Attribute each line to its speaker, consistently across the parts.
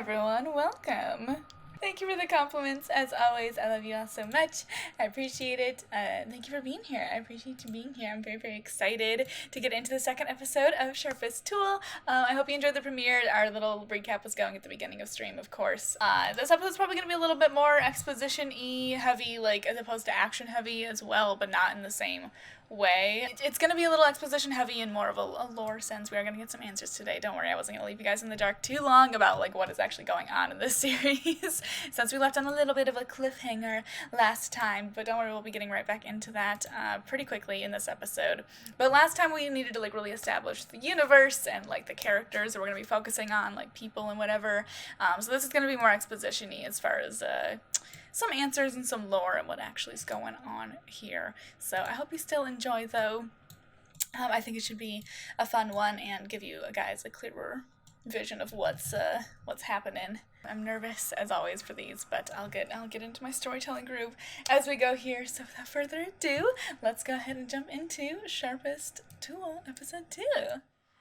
Speaker 1: everyone, welcome. Thank you for the compliments. As always, I love you all so much. I appreciate it. Thank you for being here. I appreciate you being here. I'm very, very excited to get into the second episode of Sharpest Tool. I hope you enjoyed the premiere. Our little recap was going at the beginning of stream, of course. This episode's probably going to be a little bit more exposition-y heavy, like, as opposed to action-heavy as well, but not in the same way. It's going to be a little exposition heavy in more of a lore sense. We are going to get some answers today. Don't worry, I wasn't going to leave you guys in the dark too long about like what is actually going on in this series since we left on a little bit of a cliffhanger last time, but don't worry, we'll be getting right back into that pretty quickly in this episode. But last time we needed to like really establish the universe and like the characters that we're going to be focusing on, like people and whatever. So this is going to be more exposition-y as far as some answers and some lore and what actually is going on here. So I hope you still enjoy, though. I think it should be a fun one and give you guys a clearer vision of what's happening. I'm nervous as always for these, but I'll get into my storytelling groove as we go here. So without further ado, let's go ahead and jump into Sharpest Tool episode 2.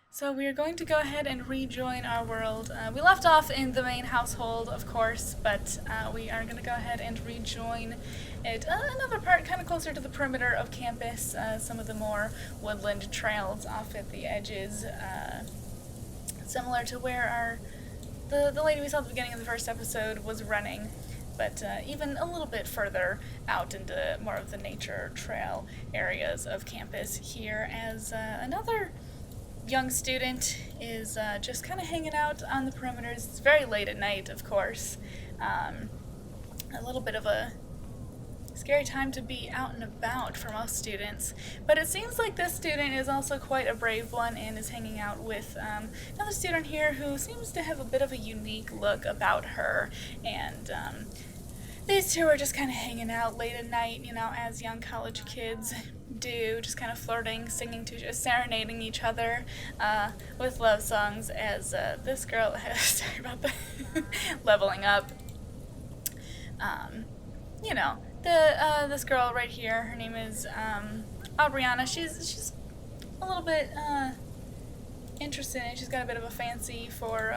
Speaker 1: So we are going to go ahead and rejoin our world. We left off in the main household, of course, but we are going to go ahead and rejoin it. Another part kind of closer to the perimeter of campus, some of the more woodland trails off at the edges, similar to where the lady we saw at the beginning of the first episode was running, but even a little bit further out into more of the nature trail areas of campus here, as another young student is just kind of hanging out on the perimeters. It's very late at night, of course. A little bit of a scary time to be out and about for most students. But it seems like this student is also quite a brave one and is hanging out with another student here who seems to have a bit of a unique look about her. And these two are just kind of hanging out late at night, you know, as young college kids do, just kind of flirting, singing to, serenading each other with love songs, as this girl sorry about the leveling up. You know, this girl right here, her name is Aubriana. She's a little bit interested in it. She's got a bit of a fancy for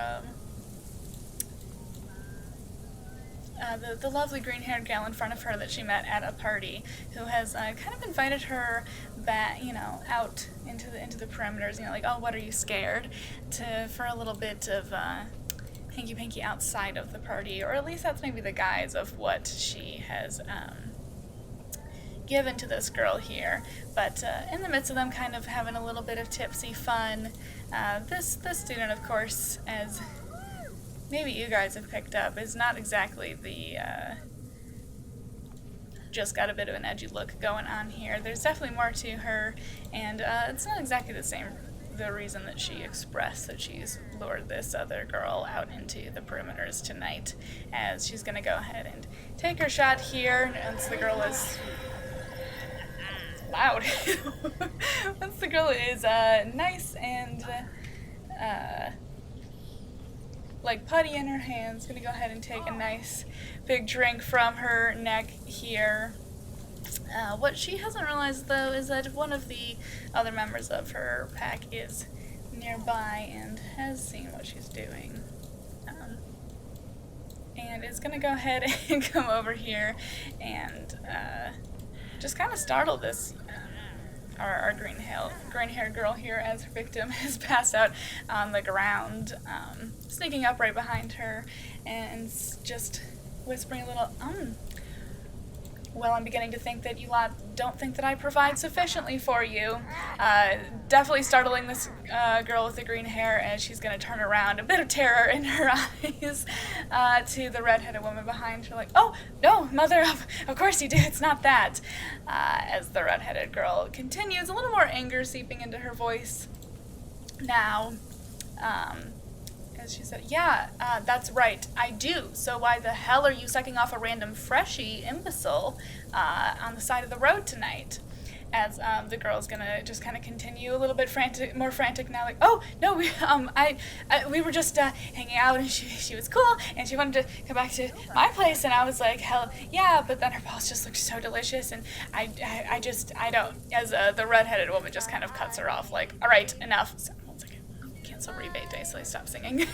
Speaker 1: the lovely green-haired gal in front of her that she met at a party, who has kind of invited her back, you know, out into the perimeters, you know, like, oh, what are you scared, for a little bit of hanky-panky outside of the party, or at least that's maybe the guise of what she has given to this girl here. But in the midst of them kind of having a little bit of tipsy fun, this student, of course, as maybe you guys have picked up, is not exactly the just got a bit of an edgy look going on here. There's definitely more to her, and it's not exactly the reason that she expressed that she's lured this other girl out into the perimeters tonight, as she's going to go ahead and take her shot here. Once the girl is loud. Once the girl is nice and like putty in her hands. Gonna go ahead and take a nice big drink from her neck here. What she hasn't realized, though, is that one of the other members of her pack is nearby and has seen what she's doing. And is going to go ahead and come over here and just kind of startle this, our green-haired girl here, as her victim has passed out on the ground, sneaking up right behind her and just whispering a little, well, I'm beginning to think that you lot don't think that I provide sufficiently for you. Definitely startling this girl with the green hair as she's going to turn around, a bit of terror in her eyes, to the redheaded woman behind her, like, oh, no, mother, of course you do, it's not that. As the redheaded girl continues, a little more anger seeping into her voice now. As she said, yeah, that's right, I do. So why the hell are you sucking off a random freshie imbecile on the side of the road tonight? As the girl's gonna just kind of continue a little bit more frantic now, like, oh no, we were just hanging out, and she was cool, and she wanted to come back to my place, and I was like, hell yeah, but then her balls just looked so delicious, and I don't. As the redheaded woman just kind of cuts her off, like, all right, enough. So, cancel rebate day, so I stopped singing.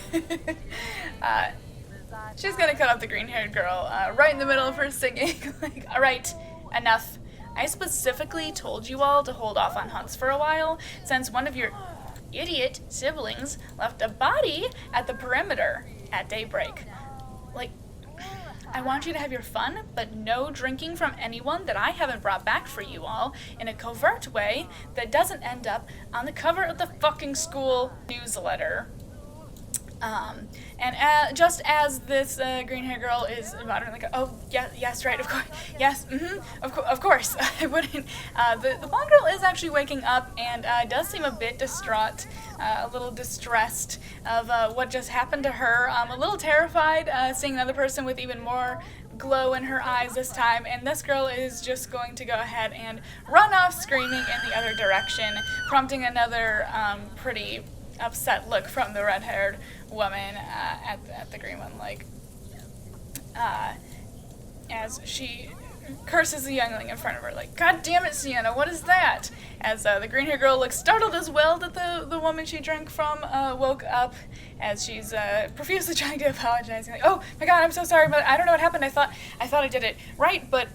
Speaker 1: She's gonna cut off the green-haired girl right in the middle of her singing. Like, all right, enough. I specifically told you all to hold off on hunts for a while, since one of your idiot siblings left a body at the perimeter at daybreak. Like, I want you to have your fun, but no drinking from anyone that I haven't brought back for you all in a covert way that doesn't end up on the cover of the fucking school newsletter. And just as this green-haired girl is muttering, like, oh, yeah, yes, right, of course, yes, of course, I wouldn't. The blonde girl is actually waking up and does seem a bit distraught, a little distressed of what just happened to her, a little terrified, seeing another person with even more glow in her eyes this time, and this girl is just going to go ahead and run off screaming in the other direction, prompting another pretty upset look from the red-haired woman at the green one, like, as she curses the youngling in front of her, like, God damn it, Sienna, what is that? As the green-haired girl looks startled as well that the woman she drank from woke up, as she's profusely trying to apologize, like, oh my god, I'm so sorry, but I don't know what happened, I thought I did it right, but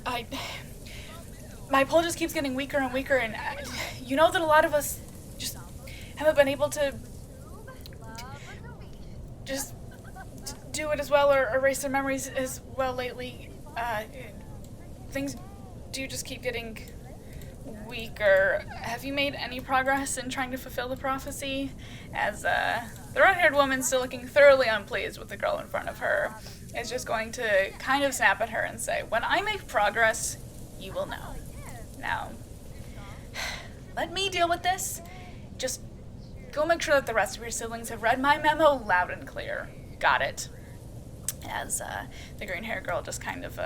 Speaker 1: my pull just keeps getting weaker and weaker, and you know that a lot of us just haven't been able to just do it as well or erase their memories as well lately. Things do just keep getting weaker. Have you made any progress in trying to fulfill the prophecy? As the red-haired woman, still looking thoroughly unpleased with the girl in front of her, is just going to kind of snap at her and say, when I make progress, you will know. Now, let me deal with this. Just go make sure that the rest of your siblings have read my memo loud and clear. Got it. As the green-haired girl just kind of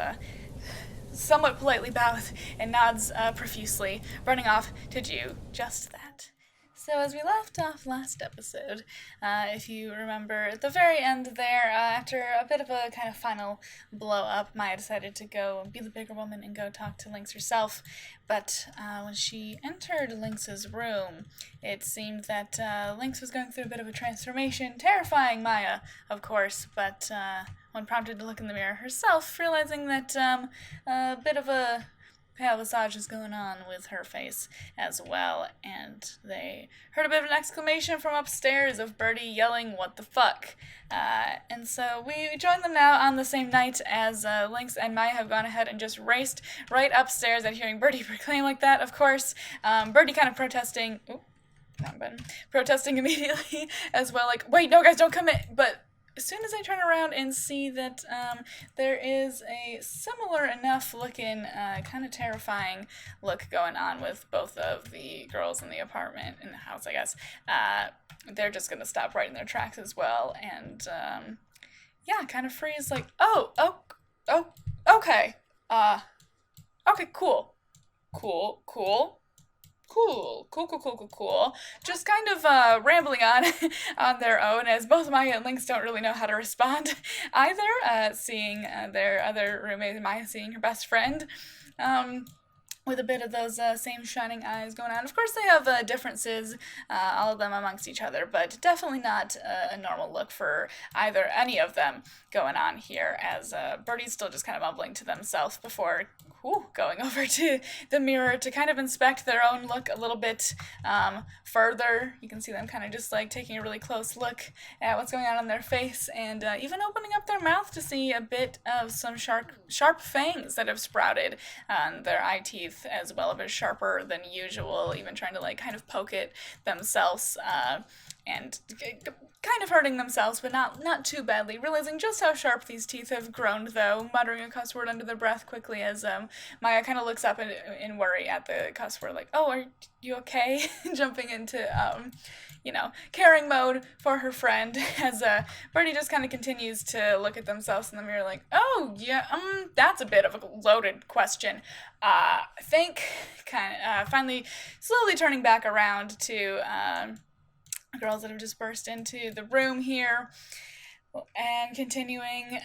Speaker 1: somewhat politely bows and nods profusely, running off to do just that. So as we left off last episode, if you remember, at the very end there, after a bit of a kind of final blow-up, Maya decided to go and be the bigger woman and go talk to Lynx herself. But when she entered Lynx's room, it seemed that Lynx was going through a bit of a transformation, terrifying Maya, of course, but when prompted to look in the mirror herself, realizing that a bit of a pale visage is going on with her face as well, and they heard a bit of an exclamation from upstairs of Birdie yelling, what the fuck? And so we join them now on the same night as Lynx and Maya have gone ahead and just raced right upstairs at hearing Birdie proclaim like that, of course. Birdie kind of protesting, protesting immediately as well, like, wait, no guys, don't come in, but as soon as I turn around and see that there is a similar enough looking, kind of terrifying look going on with both of the girls in the apartment, in the house, I guess, they're just going to stop right in their tracks as well, and, kind of freeze, like, okay, okay, cool, Cool. Just kind of rambling on on their own, as both Maya and Lynx don't really know how to respond either. Seeing their other roommate, Maya seeing her best friend. With a bit of those same shining eyes going on. Of course, they have differences, all of them amongst each other, but definitely not a normal look for any of them going on here, as Birdie's still just kind of mumbling to themselves before going over to the mirror to kind of inspect their own look a little bit further. You can see them kind of just like taking a really close look at what's going on their face, and even opening up their mouth to see a bit of some sharp fangs that have sprouted on their eye teeth, as well, a bit sharper than usual, even trying to like kind of poke it themselves, and kind of hurting themselves, but not too badly. Realizing just how sharp these teeth have grown, though, muttering a cuss word under their breath quickly as Maya kind of looks up in worry at the cuss word, like, "Oh, are you okay?" Jumping into caring mode for her friend, as Birdie just kind of continues to look at themselves in the mirror, like, "Oh yeah, that's a bit of a loaded question." I think finally slowly turning back around to girls that have just burst into the room here, and continuing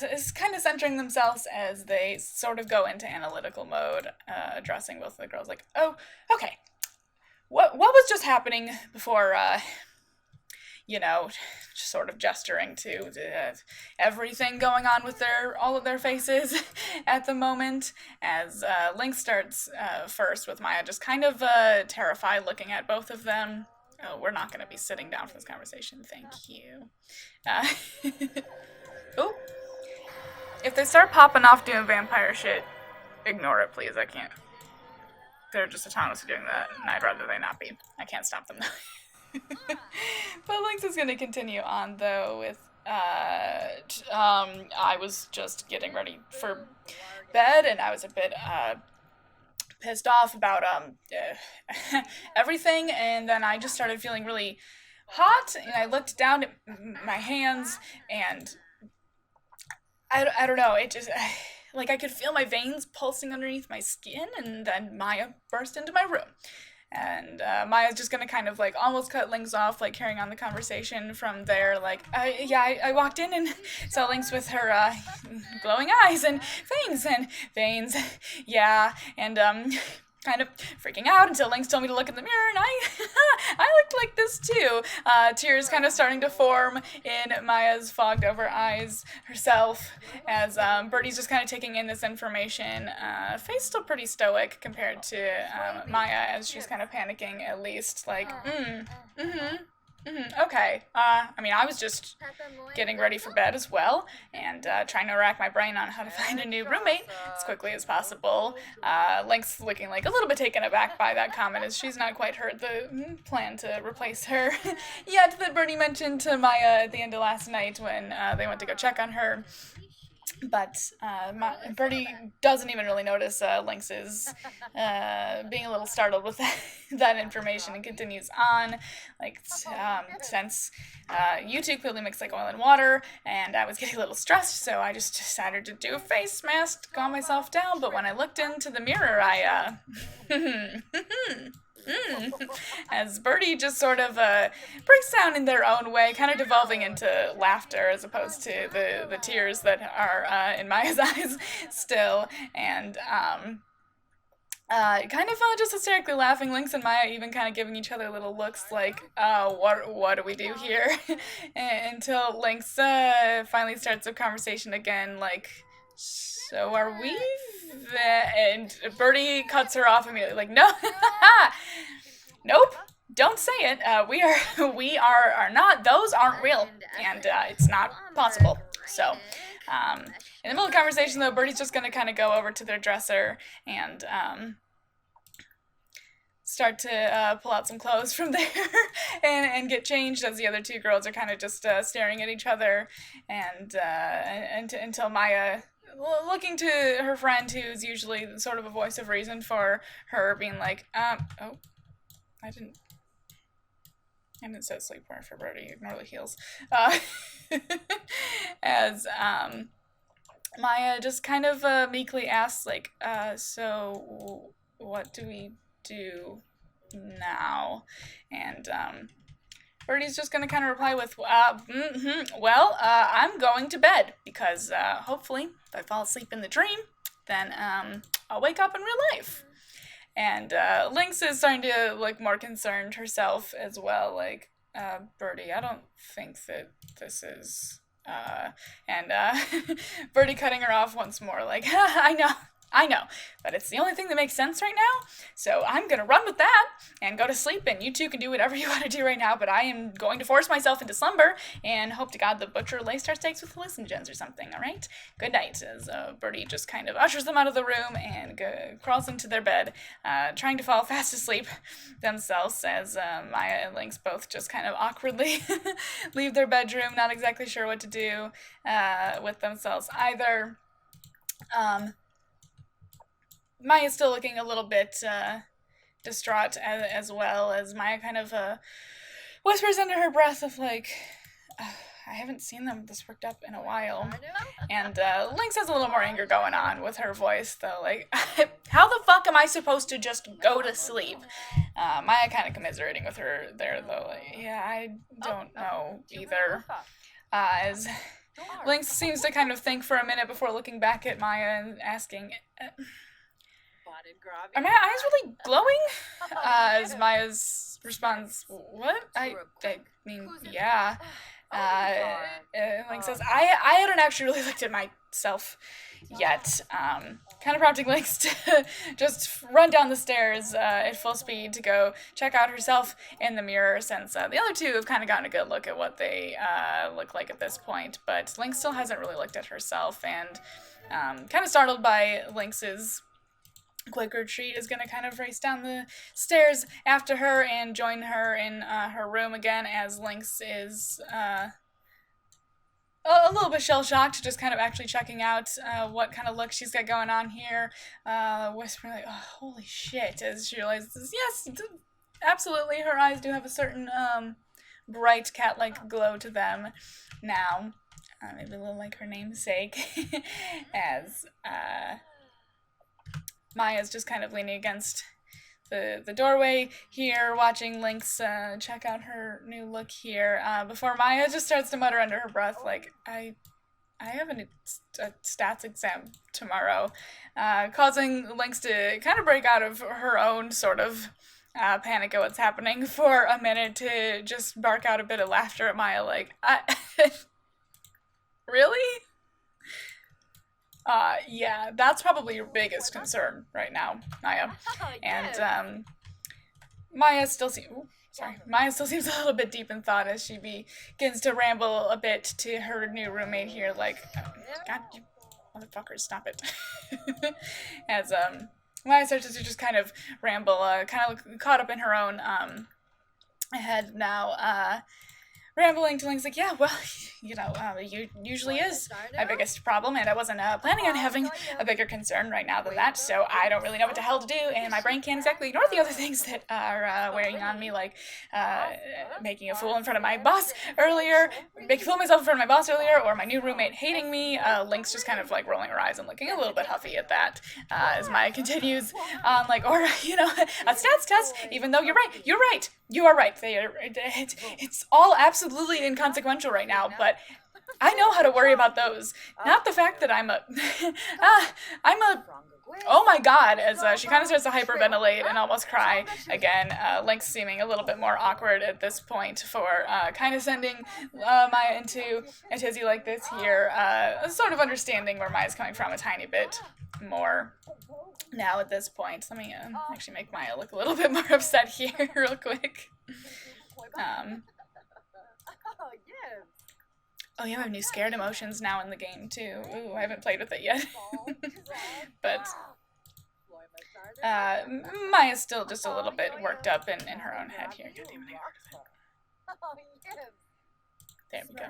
Speaker 1: is kind of centering themselves as they sort of go into analytical mode, addressing both of the girls, like, "Oh, okay, what was just happening before, just sort of gesturing to everything going on with all of their faces at the moment, as Lynx starts first, with Maya just kind of terrified, looking at both of them. "Oh, we're not going to be sitting down for this conversation, thank you." Oh, if they start popping off doing vampire shit, ignore it, please. I can't. They're just autonomously doing that, and I'd rather they not be. I can't stop them, though. But Lynx is going to continue on, though, with, I was just getting ready for bed, and I was a bit, pissed off about everything, and then I just started feeling really hot, and I looked down at my hands, and I don't know, it just like I could feel my veins pulsing underneath my skin, and then Maya burst into my room. And Maya's just gonna kind of like almost cut Lynx off, like carrying on the conversation from there. Like, I walked in and saw Lynx with her glowing eyes and veins, yeah, and kind of freaking out until Lynx told me to look in the mirror, and I looked like this too. Tears kind of starting to form in Maya's fogged over eyes herself, as Birdie's just kind of taking in this information. Face still pretty stoic compared to Maya, as she's kind of panicking, at least, like, okay. I was just getting ready for bed as well, and trying to rack my brain on how to find a new roommate as quickly as possible. Lynx looking like a little bit taken aback by that comment, as she's not quite heard the plan to replace her yet, that Birdie mentioned to Maya at the end of last night when they went to go check on her. But Birdie doesn't even really notice Lynx is being a little startled with that information, and continues on, like, since you two clearly mix like oil and water, and I was getting a little stressed, so I just decided to do a face mask to calm myself down. But when I looked into the mirror, I as Birdie just sort of breaks down in their own way, kind of devolving into laughter as opposed to the tears that are in Maya's eyes still, and kind of just hysterically laughing. Lynx and Maya even kind of giving each other little looks like, what do we do here? Until Lynx finally starts a conversation again, like, "So are we?" And Birdie cuts her off immediately, like, "No, nope, don't say it. We are not. Those aren't real, and it's not possible." So, in the middle of the conversation, though, Birdie's just gonna kind of go over to their dresser and start to pull out some clothes from there and get changed, as the other two girls are kind of just staring at each other, and until Maya, looking to her friend, who's usually sort of a voice of reason for her, being like, oh, I didn't say sleepwear for Birdie, ignore the heels, as Maya just kind of meekly asks, like, "So what do we do now. And Birdie's just gonna kind of reply with, well, I'm going to bed, because hopefully if I fall asleep in the dream, then I'll wake up in real life. And Lynx is starting to look more concerned herself as well, like, Birdie, I don't think that this is, and Birdie cutting her off once more, like, I know, but it's the only thing that makes sense right now, so I'm gonna run with that and go to sleep, and you two can do whatever you want to do right now, but I am going to force myself into slumber and hope to God the butcher lays our steaks with hallucinogens or something, alright? Good night, as Birdie just kind of ushers them out of the room and crawls into their bed, trying to fall fast asleep themselves, as Maya and Lynx both just kind of awkwardly leave their bedroom, not exactly sure what to do with themselves either. Maya's still looking a little bit distraught as well, as Maya kind of whispers under her breath of like, I haven't seen them this worked up in a while. And Lynx has a little more anger going on with her voice, though. Like, how the fuck am I supposed to just go to sleep? Maya kind of commiserating with her there, though. Like, yeah, I don't know either. As Lynx seems to kind of think for a minute before looking back at Maya and asking, are my eyes really glowing? As Maya's responds, what? I mean, yeah. Lynx says, I hadn't actually really looked at myself yet. Kind of prompting Lynx to just run down the stairs at full speed to go check out herself in the mirror, since the other two have kind of gotten a good look at what they look like at this point. But Lynx still hasn't really looked at herself, and kind of startled by Lynx's quick retreat, is going to kind of race down the stairs after her and join her in her room again, as Lynx is a little bit shell-shocked, just kind of actually checking out what kind of look she's got going on here, whispering like, oh, holy shit, as she realizes, yes, absolutely, her eyes do have a certain bright cat-like glow to them now, maybe a little like her namesake, as Maya's just kind of leaning against the doorway here, watching Lynx check out her new look here, before Maya just starts to mutter under her breath, like, I have a stats exam tomorrow, causing Lynx to kind of break out of her own sort of panic at what's happening for a minute, to just bark out a bit of laughter at Maya, like, really? Yeah, that's probably your biggest concern right now, Maya. And, Maya still seems a little bit deep in thought as she begins to ramble a bit to her new roommate here, like, God, you motherfuckers, stop it. As, Maya starts to just kind of ramble, kind of caught up in her own, head now, rambling to Lynx like, yeah, well, usually is my biggest problem, and I wasn't planning on having a bigger concern right now than that, so I don't really know what the hell to do, and my brain can't exactly ignore the other things that are weighing on me, like making a fool in front of my boss earlier, making a fool of myself in front of my boss earlier, or my new roommate hating me. Lynx just kind of like rolling her eyes and looking a little bit huffy at that, as Maya continues on, like, or, a stats test, even though you are right, it's all absolutely inconsequential right now, but I know how to worry about those. Not the fact that I'm a oh my god, as she kind of starts to hyperventilate and almost cry again, Lynx seeming a little bit more awkward at this point for kind of sending Maya into a tizzy like this here, sort of understanding where Maya's coming from a tiny bit more now at this point. Let me actually make Maya look a little bit more upset here real quick. Oh yeah, I have new scared emotions now in the game too. Ooh, I haven't played with it yet. But Maya's still just a little bit worked up in her own head here. God damn it, I heard it. There we go.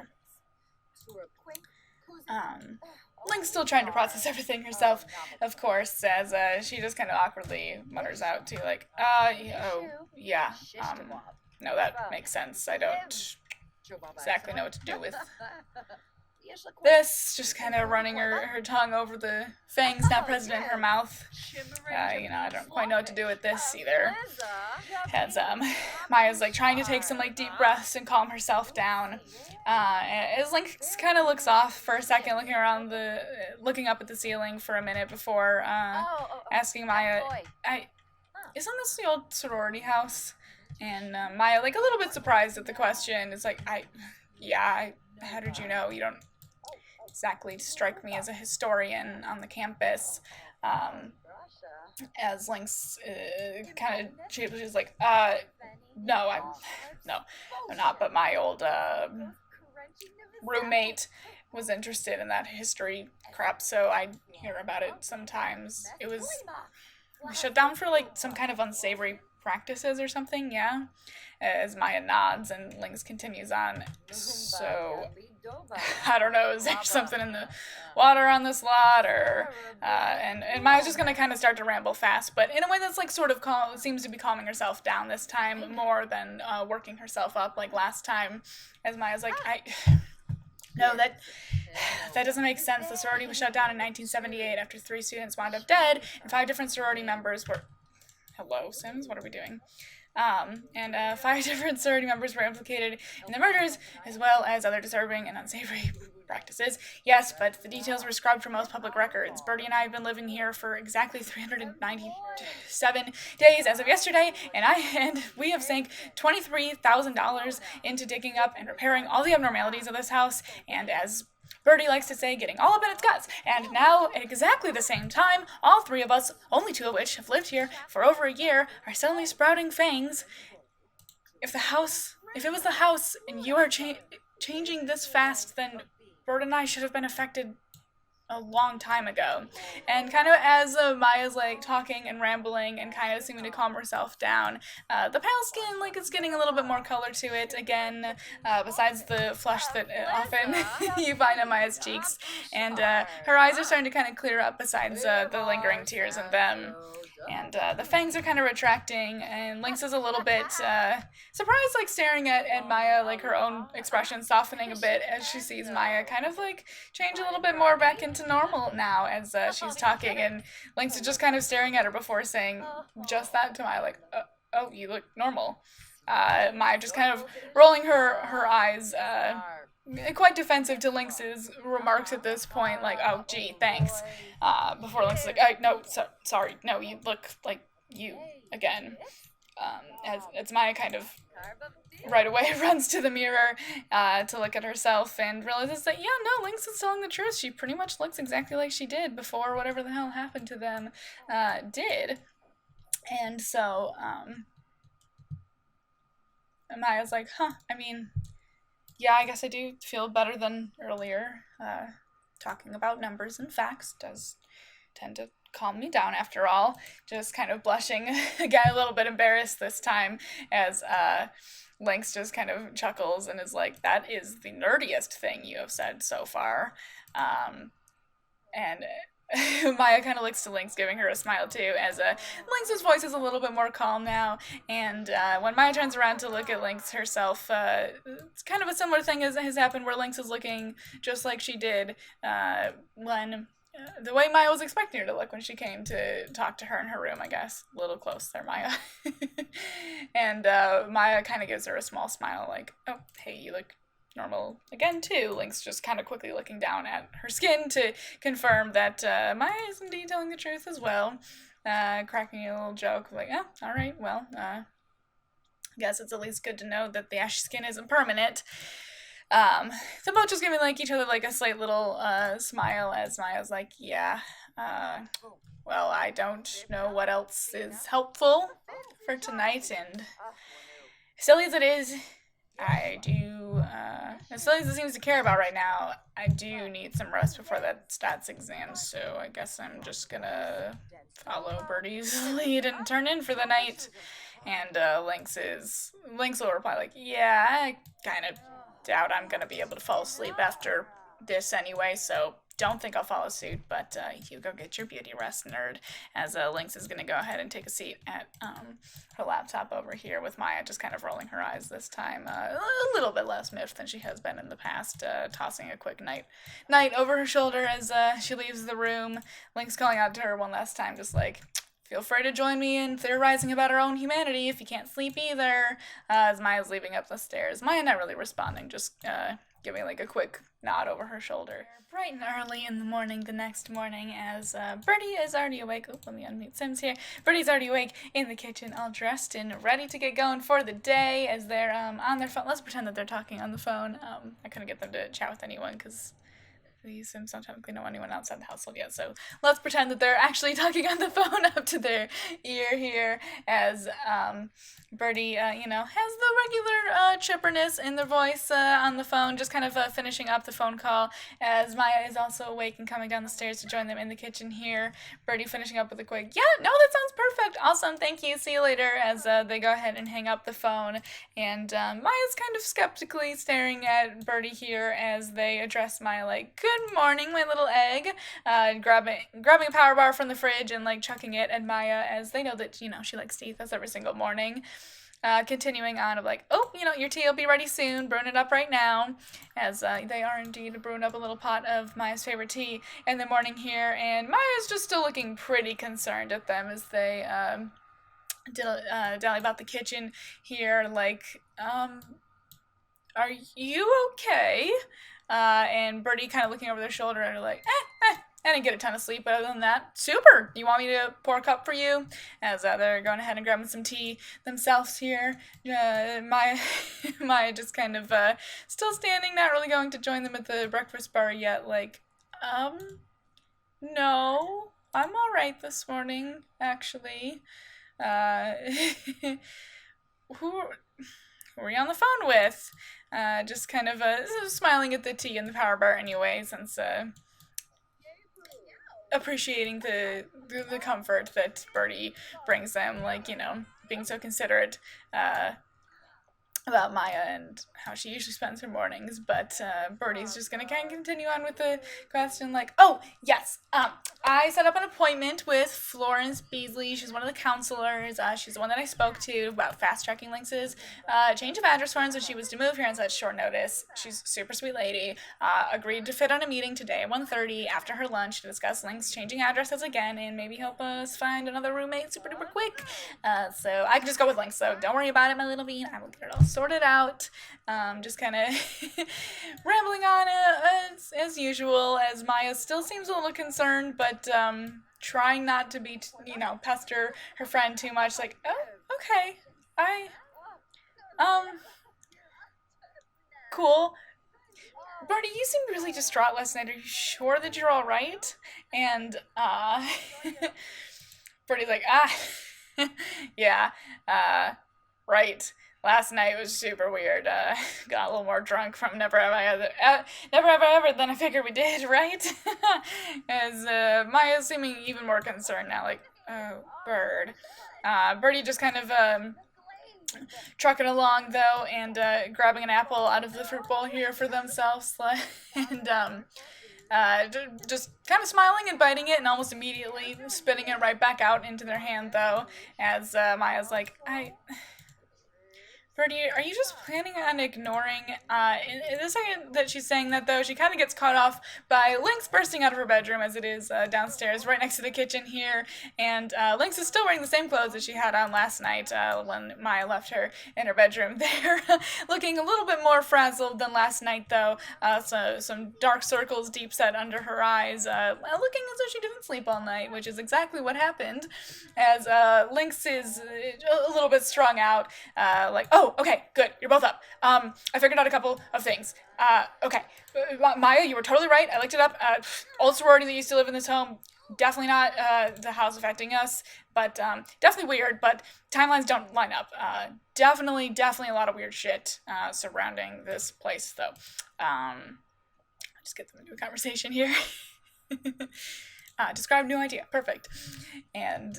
Speaker 1: Lynx's still trying to process everything herself, of course, as she just kind of awkwardly mutters out to, like, yeah, no, that makes sense. I don't exactly know what to do with this, just kind of running her tongue over the fangs now present in her mouth. I don't quite know what to do with this either. As Maya's like trying to take some like deep breaths and calm herself down. As Lynx kind of looks off for a second, looking up at the ceiling for a minute before asking Maya, isn't this the old sorority house? And Maya, like a little bit surprised at the question, is like, how did you know? You don't exactly strike me as a historian on the campus. As Lynx kind of, she's like, no, I'm not, but my old roommate was interested in that history crap, so I hear about it sometimes. It was shut down for like some kind of unsavory practices or something, yeah? As Maya nods and Lynx continues on. So, I don't know, is there something in the water on this lot, or, and Maya's just gonna kind of start to ramble fast, but in a way that's like sort of seems to be calming herself down this time, more than working herself up like last time, as Maya's like, no, that doesn't make sense. The sorority was shut down in 1978 after 3 students wound up dead, and 5 different sorority members were... Hello, Sims? What are we doing? And 5 different sorority members were implicated in the murders, as well as other disturbing and unsavory practices. Yes, but the details were scrubbed from most public records. Birdie and I have been living here for exactly 397 days as of yesterday, and we have sank $23,000 into digging up and repairing all the abnormalities of this house, and as Birdie likes to say, getting all up in its guts. And now, at exactly the same time, all 3 of us, only 2 of which have lived here for over a year, are suddenly sprouting fangs. If it was the house, and you are changing this fast, then Bird and I should have been affected a long time ago. And kind of as Maya's like talking and rambling and kind of seeming to calm herself down, the pale skin like is getting a little bit more color to it again, besides the flush that often you find on Maya's cheeks, and her eyes are starting to kind of clear up besides the lingering tears in them. And the fangs are kind of retracting, and Lynx is a little bit surprised, like staring at Maya, like her own expression softening a bit as she sees Maya kind of like change a little bit more back into normal now as she's talking, and Lynx is just kind of staring at her before saying just that to Maya, like, oh, you look normal. Maya just kind of rolling her eyes, quite defensive to Lynx's remarks at this point, like, oh, gee, thanks. Before Lynx is like, no, sorry, no, you look like you again. As Maya kind of right away runs to the mirror to look at herself and realizes that, yeah, no, Lynx is telling the truth. She pretty much looks exactly like she did before whatever the hell happened to them did. And so, Maya's like, yeah, I guess I do feel better than earlier. Talking about numbers and facts does tend to calm me down after all. Just kind of blushing, again, a little bit embarrassed this time, as Lynx just kind of chuckles and is like, that is the nerdiest thing you have said so far. And Maya kind of looks to Lynx, giving her a smile too, as Lynx's voice is a little bit more calm now, and when Maya turns around to look at Lynx herself, it's kind of a similar thing has happened where Lynx is looking just like she did when the way Maya was expecting her to look when she came to talk to her in her room, I guess. A little close there, Maya. And Maya kind of gives her a small smile, like, oh, hey, you look normal again too. Lynx just kind of quickly looking down at her skin to confirm that Maya is indeed telling the truth as well. Cracking a little joke, like, oh, alright, well, I guess it's at least good to know that the ashy skin isn't permanent. So both just giving like each other like a slight little smile as Maya's like, yeah, well, I don't know what else is helpful for tonight, and silly as it is, I do, as silly as it seems to care about right now, I do need some rest before that stats exam, so I guess I'm just gonna follow Birdie's lead and turn in for the night. And Lynx will reply like, yeah, I kind of doubt I'm gonna be able to fall asleep after this anyway, so don't think I'll follow suit, but you go get your beauty rest, nerd, as Lynx is going to go ahead and take a seat at her laptop over here with Maya just kind of rolling her eyes this time, a little bit less miffed than she has been in the past, tossing a quick night over her shoulder as she leaves the room. Lynx calling out to her one last time, just like, feel free to join me in theorizing about our own humanity if you can't sleep either, as Maya's leaving up the stairs. Maya not really responding, just giving like a quick nod over her shoulder. Bright and early in the morning the next morning as Birdie is already awake. Let me unmute Sims here. Birdie's already awake in the kitchen, all dressed and ready to get going for the day as they're on their phone. Let's pretend that they're talking on the phone. I couldn't get them to chat with anyone because these Sims don't technically know anyone outside the household yet, so let's pretend that they're actually talking on the phone up to their ear here as Birdie, has the regular chipperness in their voice on the phone, just kind of finishing up the phone call as Maya is also awake and coming down the stairs to join them in the kitchen here. Birdie finishing up with a quick, yeah, no, that sounds perfect, awesome, thank you, see you later, as they go ahead and hang up the phone, and Maya's kind of skeptically staring at Birdie here as they address Maya like, good morning, my little egg, grabbing a power bar from the fridge and like chucking it at Maya as they know that, she likes to eat this every single morning. Continuing on of like, oh, your tea will be ready soon, brewing it up right now, as they are indeed brewing up a little pot of Maya's favorite tea in the morning here, and Maya's just still looking pretty concerned at them as they dally about the kitchen here, like, are you okay? And Birdie kind of looking over their shoulder and like, I didn't get a ton of sleep, but other than that, super! You want me to pour a cup for you? As they're going ahead and grabbing some tea themselves here. Maya just kind of still standing, not really going to join them at the breakfast bar yet, like, no, I'm alright this morning, actually. Who are you on the phone with? Just kind of smiling at the tea and the power bar anyway, since appreciating the comfort that Birdie brings them, like, being so considerate about Maya and how she usually spends her mornings, but Birdie's just gonna kind of continue on with the question, like, oh, yes, I set up an appointment with Florence Beasley. She's one of the counselors. She's the one that I spoke to about fast-tracking Lynx's change of address forms when she was to move here on such short notice. She's a super sweet lady. Agreed to fit on a meeting today at 1:30 after her lunch to discuss Lynx changing addresses again and maybe help us find another roommate super duper quick. So I can just go with Lynx, so don't worry about it, my little bean. I will get it all sorted out. Just kind of rambling on as usual, as Maya still seems a little concerned, but trying not to be, pester her friend too much. Like, oh, okay, cool. Birdie, you seemed really distraught last night. Are you sure that you're all right? And Birdie's like, yeah, right. Last night was super weird. Got a little more drunk from never have I ever than I figured we did, right? As Maya's seeming even more concerned now, like, oh, Bird. Birdie just kind of trucking along though, and grabbing an apple out of the fruit bowl here for themselves, and just kind of smiling and biting it, and almost immediately spitting it right back out into their hand though, as Maya's like, Birdie, are you just planning on ignoring, in the second that she's saying that, though, she kind of gets caught off by Lynx bursting out of her bedroom, as it is downstairs, right next to the kitchen here, and Lynx is still wearing the same clothes that she had on last night when Maya left her in her bedroom there, looking a little bit more frazzled than last night, though, so some dark circles deep set under her eyes, looking as though she didn't sleep all night, which is exactly what happened, as Lynx is a little bit strung out, like, oh, okay, good, you're both up. I figured out a couple of things. Okay, Maya, you were totally right. I looked it up. Old sorority that used to live in this home. Definitely not the house affecting us, but definitely weird, but timelines don't line up. Definitely a lot of weird shit surrounding this place, though. Just get them into a conversation here. Describe new idea. Perfect. And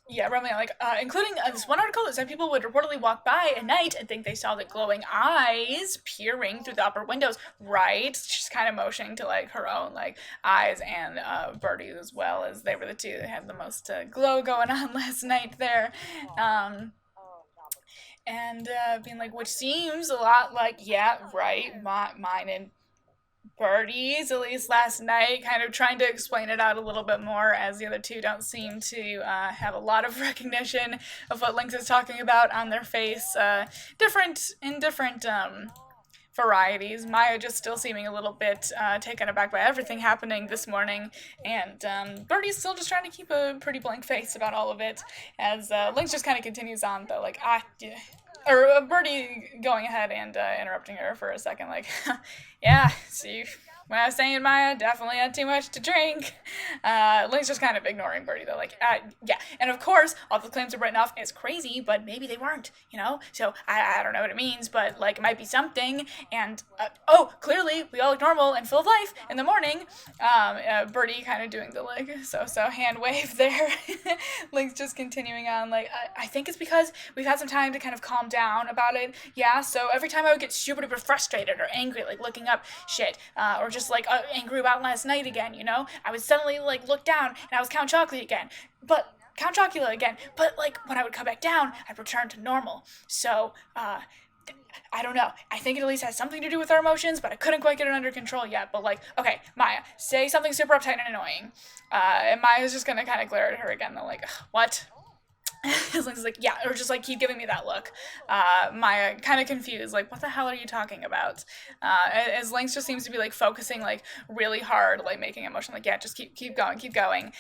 Speaker 1: Yeah, Romeo, like, including this one article that said people would reportedly walk by at night and think they saw the glowing eyes peering through the upper windows, right? She's kind of motioning to, like, her own, like, eyes and Birdie as well, as they were the two that had the most glow going on last night there. Um, and being like, which seems a lot like, yeah, right, mine and Birdie's, at least last night, kind of trying to explain it out a little bit more, as the other two don't seem to have a lot of recognition of what Lynx is talking about on their face. Different varieties. Maya just still seeming a little bit taken aback by everything happening this morning, and Birdie's still just trying to keep a pretty blank face about all of it, as Lynx just kind of continues on, though, like, yeah. Or Birdie going ahead and interrupting her for a second, like, yeah, see, when I was saying Maya definitely had too much to drink. Lynx just kind of ignoring Birdie, though, like, yeah. And of course, all the claims are written off as crazy, but maybe they weren't, you know? So I don't know what it means, but, like, it might be something. And, oh, clearly, we all look normal and full of life in the morning. Birdie kind of doing the, like, so hand wave there. Lynx just continuing on, like, I think it's because we've had some time to kind of calm down about it. Yeah, so every time I would get super duper frustrated or angry, like, looking up shit, or just, like, angry about last night again, you know? I would suddenly, like, look down, and I was Count Chocula again. But, like, when I would come back down, I'd return to normal. So, I don't know. I think it at least has something to do with our emotions, but I couldn't quite get it under control yet. But, like, okay, Maya, say something super uptight and annoying. And Maya's just gonna kind of glare at her again, though, like, what? Lynx is like, yeah, or just, like, keep giving me that look. Maya kind of confused, like, what the hell are you talking about? As Lynx just seems to be, like, focusing, like, really hard, like, making it motion, like, yeah, just keep going.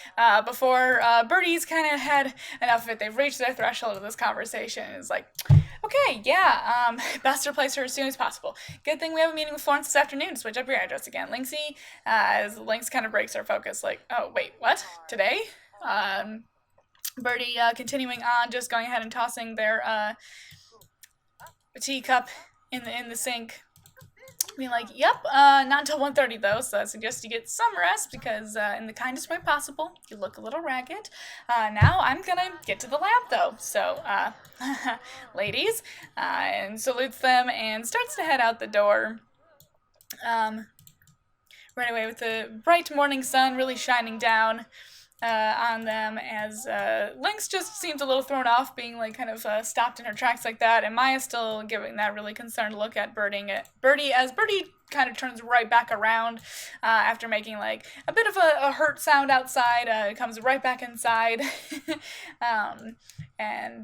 Speaker 1: Before Birdie's kind of had enough of it, they've reached their threshold of this conversation, and it's like, okay, yeah, best to replace her as soon as possible. Good thing we have a meeting with Florence this afternoon to switch up your address again. Lynxie, as Lynx kind of breaks her focus, like, oh, wait, what? Today? Birdie continuing on, just going ahead and tossing their teacup in the sink. Being like, yep, not until 1:30 though, so I suggest you get some rest because in the kindest way possible, you look a little ragged. Now I'm gonna get to the lab though, so ladies, and salutes them and starts to head out the door. Right away with the bright morning sun really shining down on them, as Lynx just seems a little thrown off, being, like, kind of stopped in her tracks like that, and Maya's still giving that really concerned look at Birdie, as Birdie kind of turns right back around after making, like, a bit of a hurt sound outside, comes right back inside, and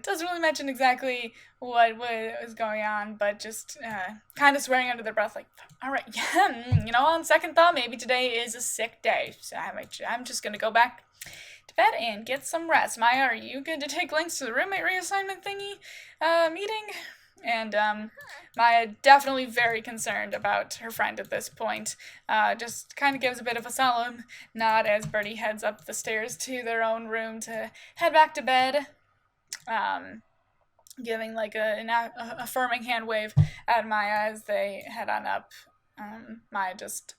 Speaker 1: doesn't really mention exactly what was going on, but just kind of swearing under their breath, like, all right, yeah, you know, on second thought, maybe today is a sick day, so I'm just gonna go back to bed and get some rest. Maya, are you good to take Lynx to the roommate reassignment thingy meeting? And Maya definitely very concerned about her friend at this point. Just kind of gives a bit of a solemn nod as Birdie heads up the stairs to their own room to head back to bed. Giving, like, an affirming hand wave at Maya as they head on up. Maya just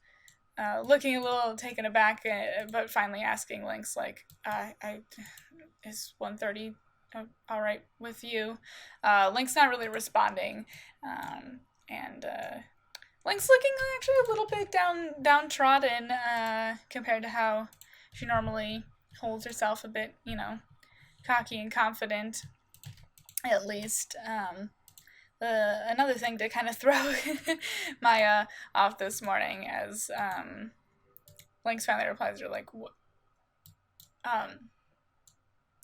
Speaker 1: looking a little taken aback, but finally asking Lynx, like, is 1:30 all right with you? Lynx not really responding, and Lynx looking actually a little bit downtrodden compared to how she normally holds herself, a bit, you know, cocky and confident, at least. Another thing to kind of throw Maya off this morning, as Lynx finally replies her, like,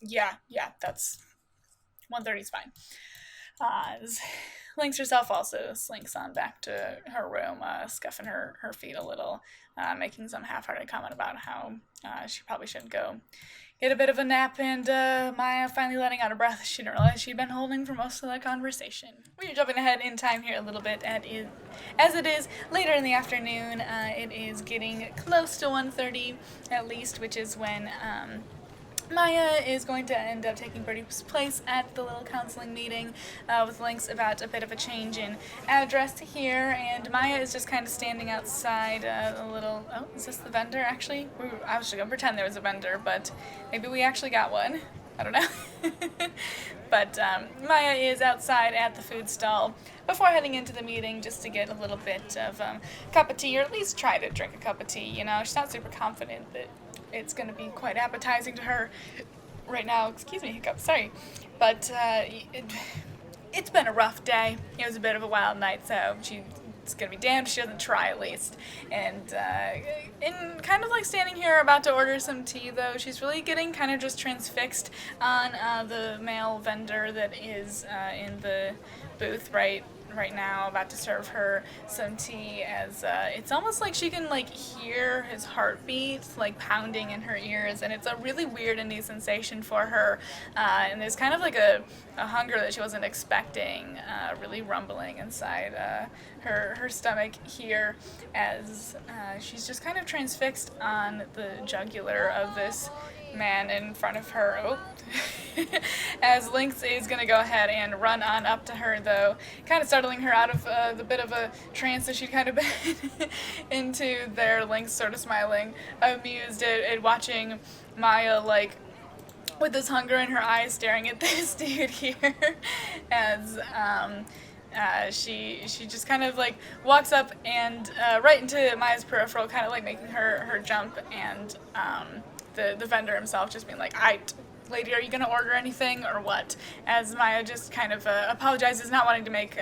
Speaker 1: yeah, that's 1:30's fine. Lynx herself also slinks on back to her room, scuffing her feet a little, making some half-hearted comment about how she probably should go get a bit of a nap, and Maya finally letting out a breath she didn't realize she'd been holding for most of the conversation. We're jumping ahead in time here a little bit, as it is later in the afternoon. It is getting close to 1:30 at least, which is when Maya is going to end up taking Birdie's place at the little counseling meeting with Lynx about a bit of a change in address here, and Maya is just kind of standing outside a little... Oh, is this the vendor, actually? I was just going to pretend there was a vendor, but maybe we actually got one. I don't know. But Maya is outside at the food stall before heading into the meeting just to get a little bit of cup of tea, or at least try to drink a cup of tea. You know, she's not super confident that it's going to be quite appetizing to her right now. Excuse me, hiccup, sorry. But it's been a rough day. It was a bit of a wild night, so it's gonna be damned if she doesn't try at least. And in kind of like standing here about to order some tea, though, she's really getting kind of just transfixed on the male vendor that is in the booth right now, about to serve her some tea, as it's almost like she can like hear his heartbeat like pounding in her ears, and it's a really weird and new sensation for her, and there's kind of like a hunger that she wasn't expecting, really rumbling inside her stomach here, as she's just kind of transfixed on the jugular of this man in front of her. Oh. As Lynx is going to go ahead and run on up to her, though, kind of startling her out of the bit of a trance that she'd kind of been into there. Lynx sort of smiling, amused at watching Maya, like, with this hunger in her eyes, staring at this dude here, as she just kind of like walks up and right into Maya's peripheral, kind of like making her jump, and the vendor himself just being like, lady, are you going to order anything or what? As Maya just kind of apologizes, not wanting to make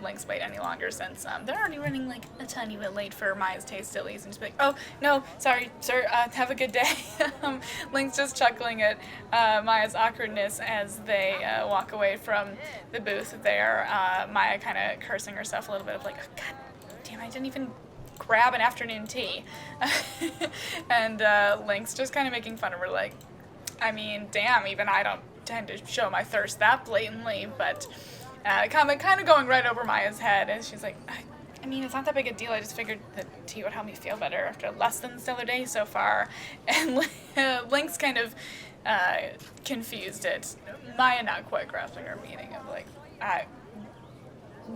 Speaker 1: Lynx wait any longer, since they're already running like a tiny bit late for Maya's taste at least, and just be like, oh, no, sorry, sir, have a good day. Lynx just chuckling at Maya's awkwardness as they walk away from the booth there. Maya kind of cursing herself a little bit of like, oh, God damn, I didn't even grab an afternoon tea. And Lynx just kind of making fun of her, like, I mean, damn, even I don't tend to show my thirst that blatantly, but kind of going right over Maya's head, and she's like, I mean, it's not that big a deal. I just figured that tea would help me feel better after a less than stellar day so far. And Lynx kind of confused it. Maya not quite grasping her meaning of like,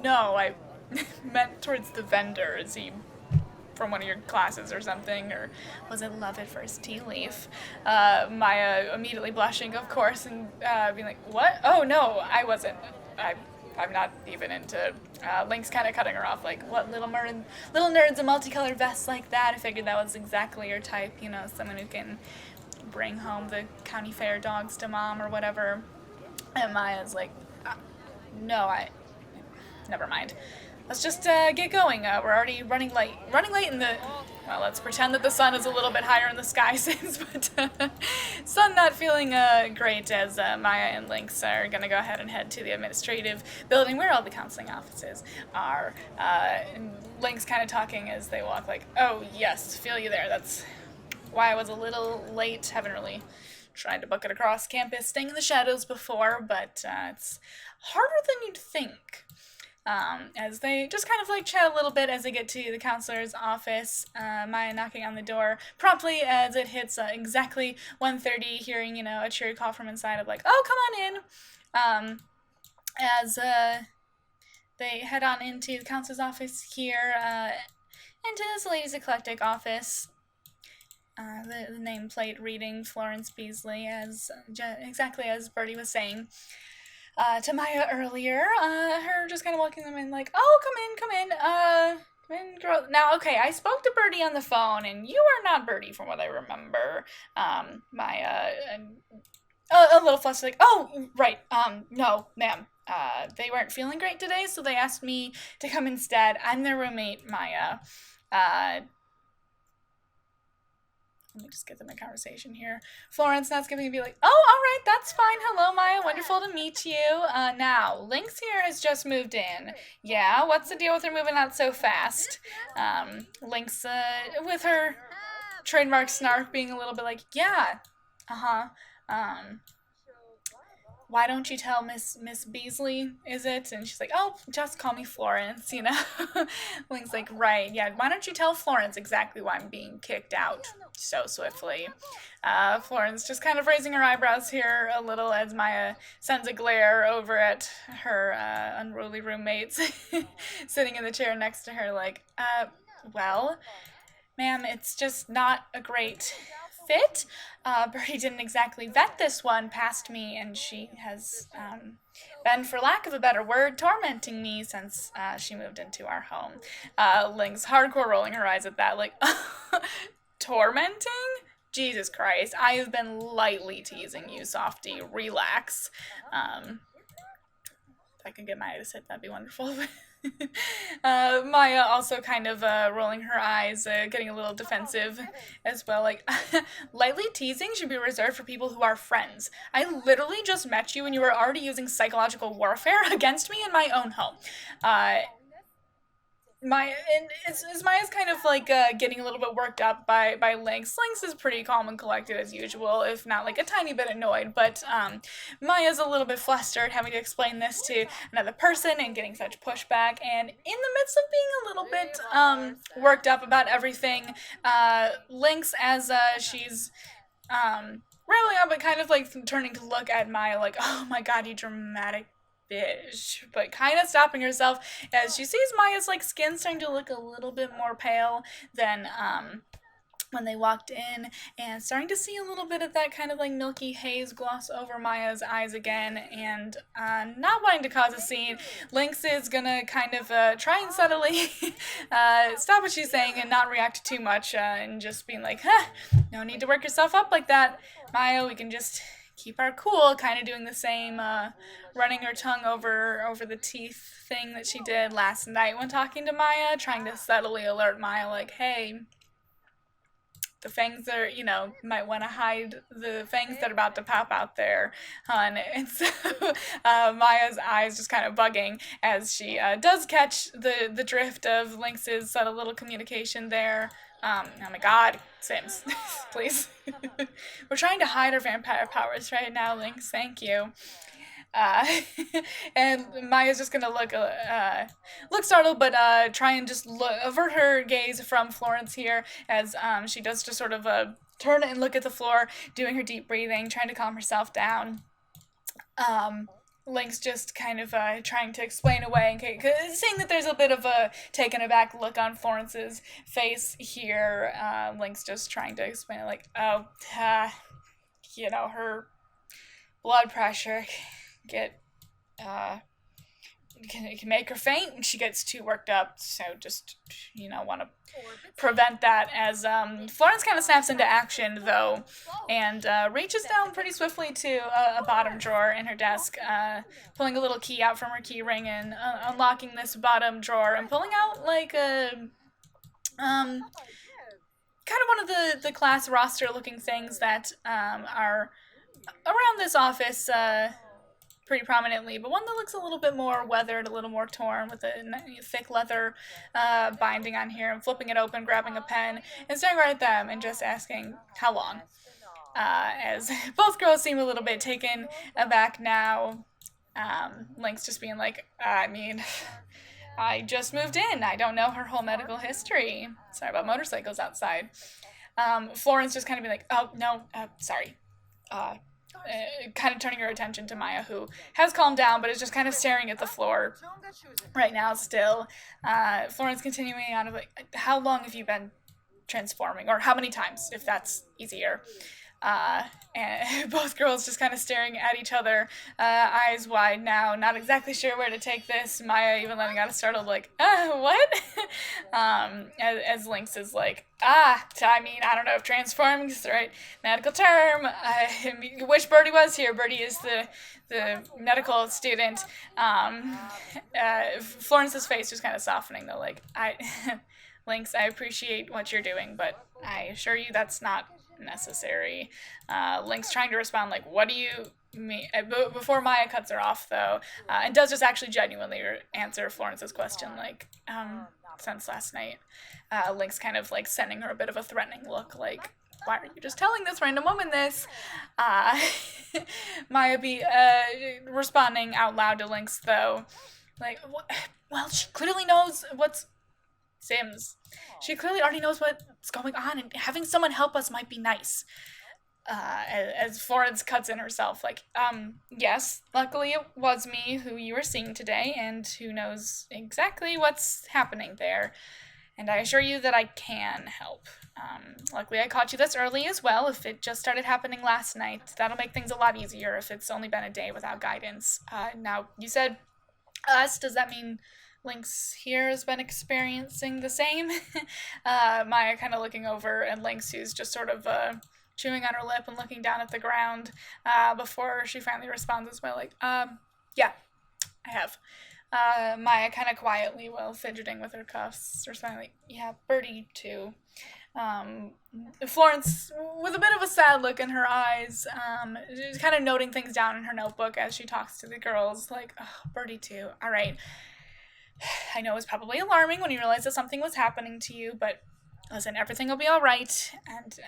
Speaker 1: no, I meant towards the vendor. Is he from one of your classes or something, or was it love at first tea leaf? Maya immediately blushing, of course, and being like, what? Oh no, I wasn't. I'm not even into. Lynx kind of cutting her off, like, what, little nerds in multicolored vests like that? I figured that was exactly your type, you know, someone who can bring home the county fair dogs to mom or whatever. And Maya's like, no, never mind. Let's just get going. We're already running late in the... Well, let's pretend that the sun is a little bit higher in the sky since, but sun not feeling great, as Maya and Lynx are going to go ahead and head to the administrative building where all the counseling offices are. And Lynx kind of talking as they walk, like, oh, yes, feel you there. That's why I was a little late. Haven't really tried to book it across campus, staying in the shadows before, but it's harder than you'd think. As they just kind of like chat a little bit as they get to the counselor's office, Maya knocking on the door promptly as it hits exactly 1:30, hearing, you know, a cheery call from inside of like, oh, come on in, as they head on into the counselor's office here, into this lady's eclectic office. The nameplate reading Florence Beasley, as exactly as Birdie was saying to Maya earlier, her just kind of walking them in like, oh, come in, girl. Now, okay, I spoke to Birdie on the phone, and you are not Birdie from what I remember. Maya, a little flustered, like, oh, right, no, ma'am. They weren't feeling great today, so they asked me to come instead. I'm their roommate, Maya. Let me just get them in conversation here. Florence now's going to be like, oh, all right, that's fine. Hello, Maya. Wonderful to meet you. Now, Lynx here has just moved in. Yeah, what's the deal with her moving out so fast? Lynx, with her trademark snark, being a little bit like, yeah, why don't you tell Miss Beasley, is it? And she's like, oh, just call me Florence, you know? Lynx's like, right, yeah, why don't you tell Florence exactly why I'm being kicked out so swiftly? Florence just kind of raising her eyebrows here a little as Maya sends a glare over at her unruly roommates sitting in the chair next to her like, well, ma'am, it's just not a great fit. Birdie didn't exactly vet this one past me, and she has been, for lack of a better word, tormenting me since she moved into our home. Lynx hardcore rolling her eyes at that, like, tormenting? Jesus Christ, I have been lightly teasing you, softie. Relax. If I could get Maya to sit, that'd be wonderful. Maya also kind of rolling her eyes, getting a little defensive as well. Like, lightly teasing should be reserved for people who are friends. I literally just met you and you were already using psychological warfare against me in my own home. Maya's kind of like getting a little bit worked up by Lynx. Lynx is pretty calm and collected as usual, if not like a tiny bit annoyed, but Maya's a little bit flustered having to explain this to another person and getting such pushback, and in the midst of being a little bit worked up about everything, Lynx, as she's rambling on, but kind of like turning to look at Maya like, oh my god, you dramatic bitch, but kind of stopping herself as she sees Maya's like skin starting to look a little bit more pale than when they walked in, and starting to see a little bit of that kind of like milky haze gloss over Maya's eyes again, and not wanting to cause a scene, Lynx is gonna kind of try and subtly stop what she's saying and not react too much, and just being like, no need to work yourself up like that, Maya, we can just keep our cool, kind of doing the same running her tongue over the teeth thing that she did last night when talking to Maya, trying to subtly alert Maya like, hey, the fangs are, might want to hide the fangs that are about to pop out there, hon. And so Maya's eyes just kind of bugging as she does catch the drift of Lynx's subtle little communication there. Oh my god, Sims, please. We're trying to hide our vampire powers right now, Lynx, thank you. And Maya's just gonna look startled, but try and just avert her gaze from Florence here as she does just sort of turn and look at the floor, doing her deep breathing, trying to calm herself down. Lynx just kind of trying to explain away, seeing that there's a bit of a taken aback look on Florence's face here. Lynx just trying to explain, like, her blood pressure can make her faint when she gets too worked up, so just, want to prevent that as Florence kind of snaps into action, though, and reaches down pretty swiftly to a bottom drawer in her desk, pulling a little key out from her key ring and unlocking this bottom drawer and pulling out, like, kind of one of the class roster looking things that are around this office pretty prominently, but one that looks a little bit more weathered, a little more torn, with a thick leather binding on here, and flipping it open, grabbing a pen, and staring right at them and just asking, how long? As both girls seem a little bit taken aback now. Lynx just being like, I just moved in. I don't know her whole medical history. Sorry about motorcycles outside. Florence just kind of being like, oh, no, sorry. Kind of turning her attention to Maya, who has calmed down, but is just kind of staring at the floor right now still. Florence continuing on, like, how long have you been transforming? Or how many times, if that's easier? And both girls just kind of staring at each other, eyes wide now, not exactly sure where to take this. Maya even letting out a startled, like, what? As Lynx is like, I don't know if transforming is the right medical term. I wish Birdie was here. Birdie is the medical student. Florence's face just kind of softening, though, like, Lynx, I appreciate what you're doing, but I assure you that's not necessary. Lynx trying to respond like, what do you mean? Before Maya cuts her off, though, and does just actually genuinely answer Florence's question, like, since last night. Lynx kind of like sending her a bit of a threatening look, like, why are you just telling this random woman this? Maya be responding out loud to Lynx, though, like, well, she clearly knows what's Sims. She clearly already knows what's going on, and having someone help us might be nice. As Florence cuts in herself, like, yes, luckily it was me who you were seeing today, and who knows exactly what's happening there. and I assure you that I can help. Luckily, I caught you this early as well. If it just started happening last night, that'll make things a lot easier if it's only been a day without guidance. Now, you said us. Does that mean Lynx here has been experiencing the same? Maya kind of looking over, and Lynx, who's just sort of chewing on her lip and looking down at the ground before she finally responds as well, like, yeah, I have. Maya kind of quietly, while fidgeting with her cuffs, or something like, yeah, Birdie too. Florence, with a bit of a sad look in her eyes, she's kind of noting things down in her notebook as she talks to the girls, like, oh, Birdie too, alright. I know it was probably alarming when you realized that something was happening to you, but listen, everything will be alright, and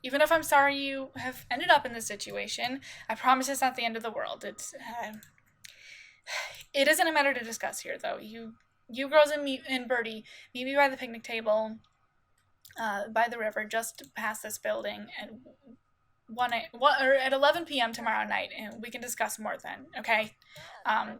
Speaker 1: even if I'm sorry you have ended up in this situation, I promise it's not the end of the world. It isn't a matter to discuss here, though. You girls and Birdie, meet me by the picnic table, by the river, just past this building, at 11 p.m. tomorrow night, and we can discuss more then, okay?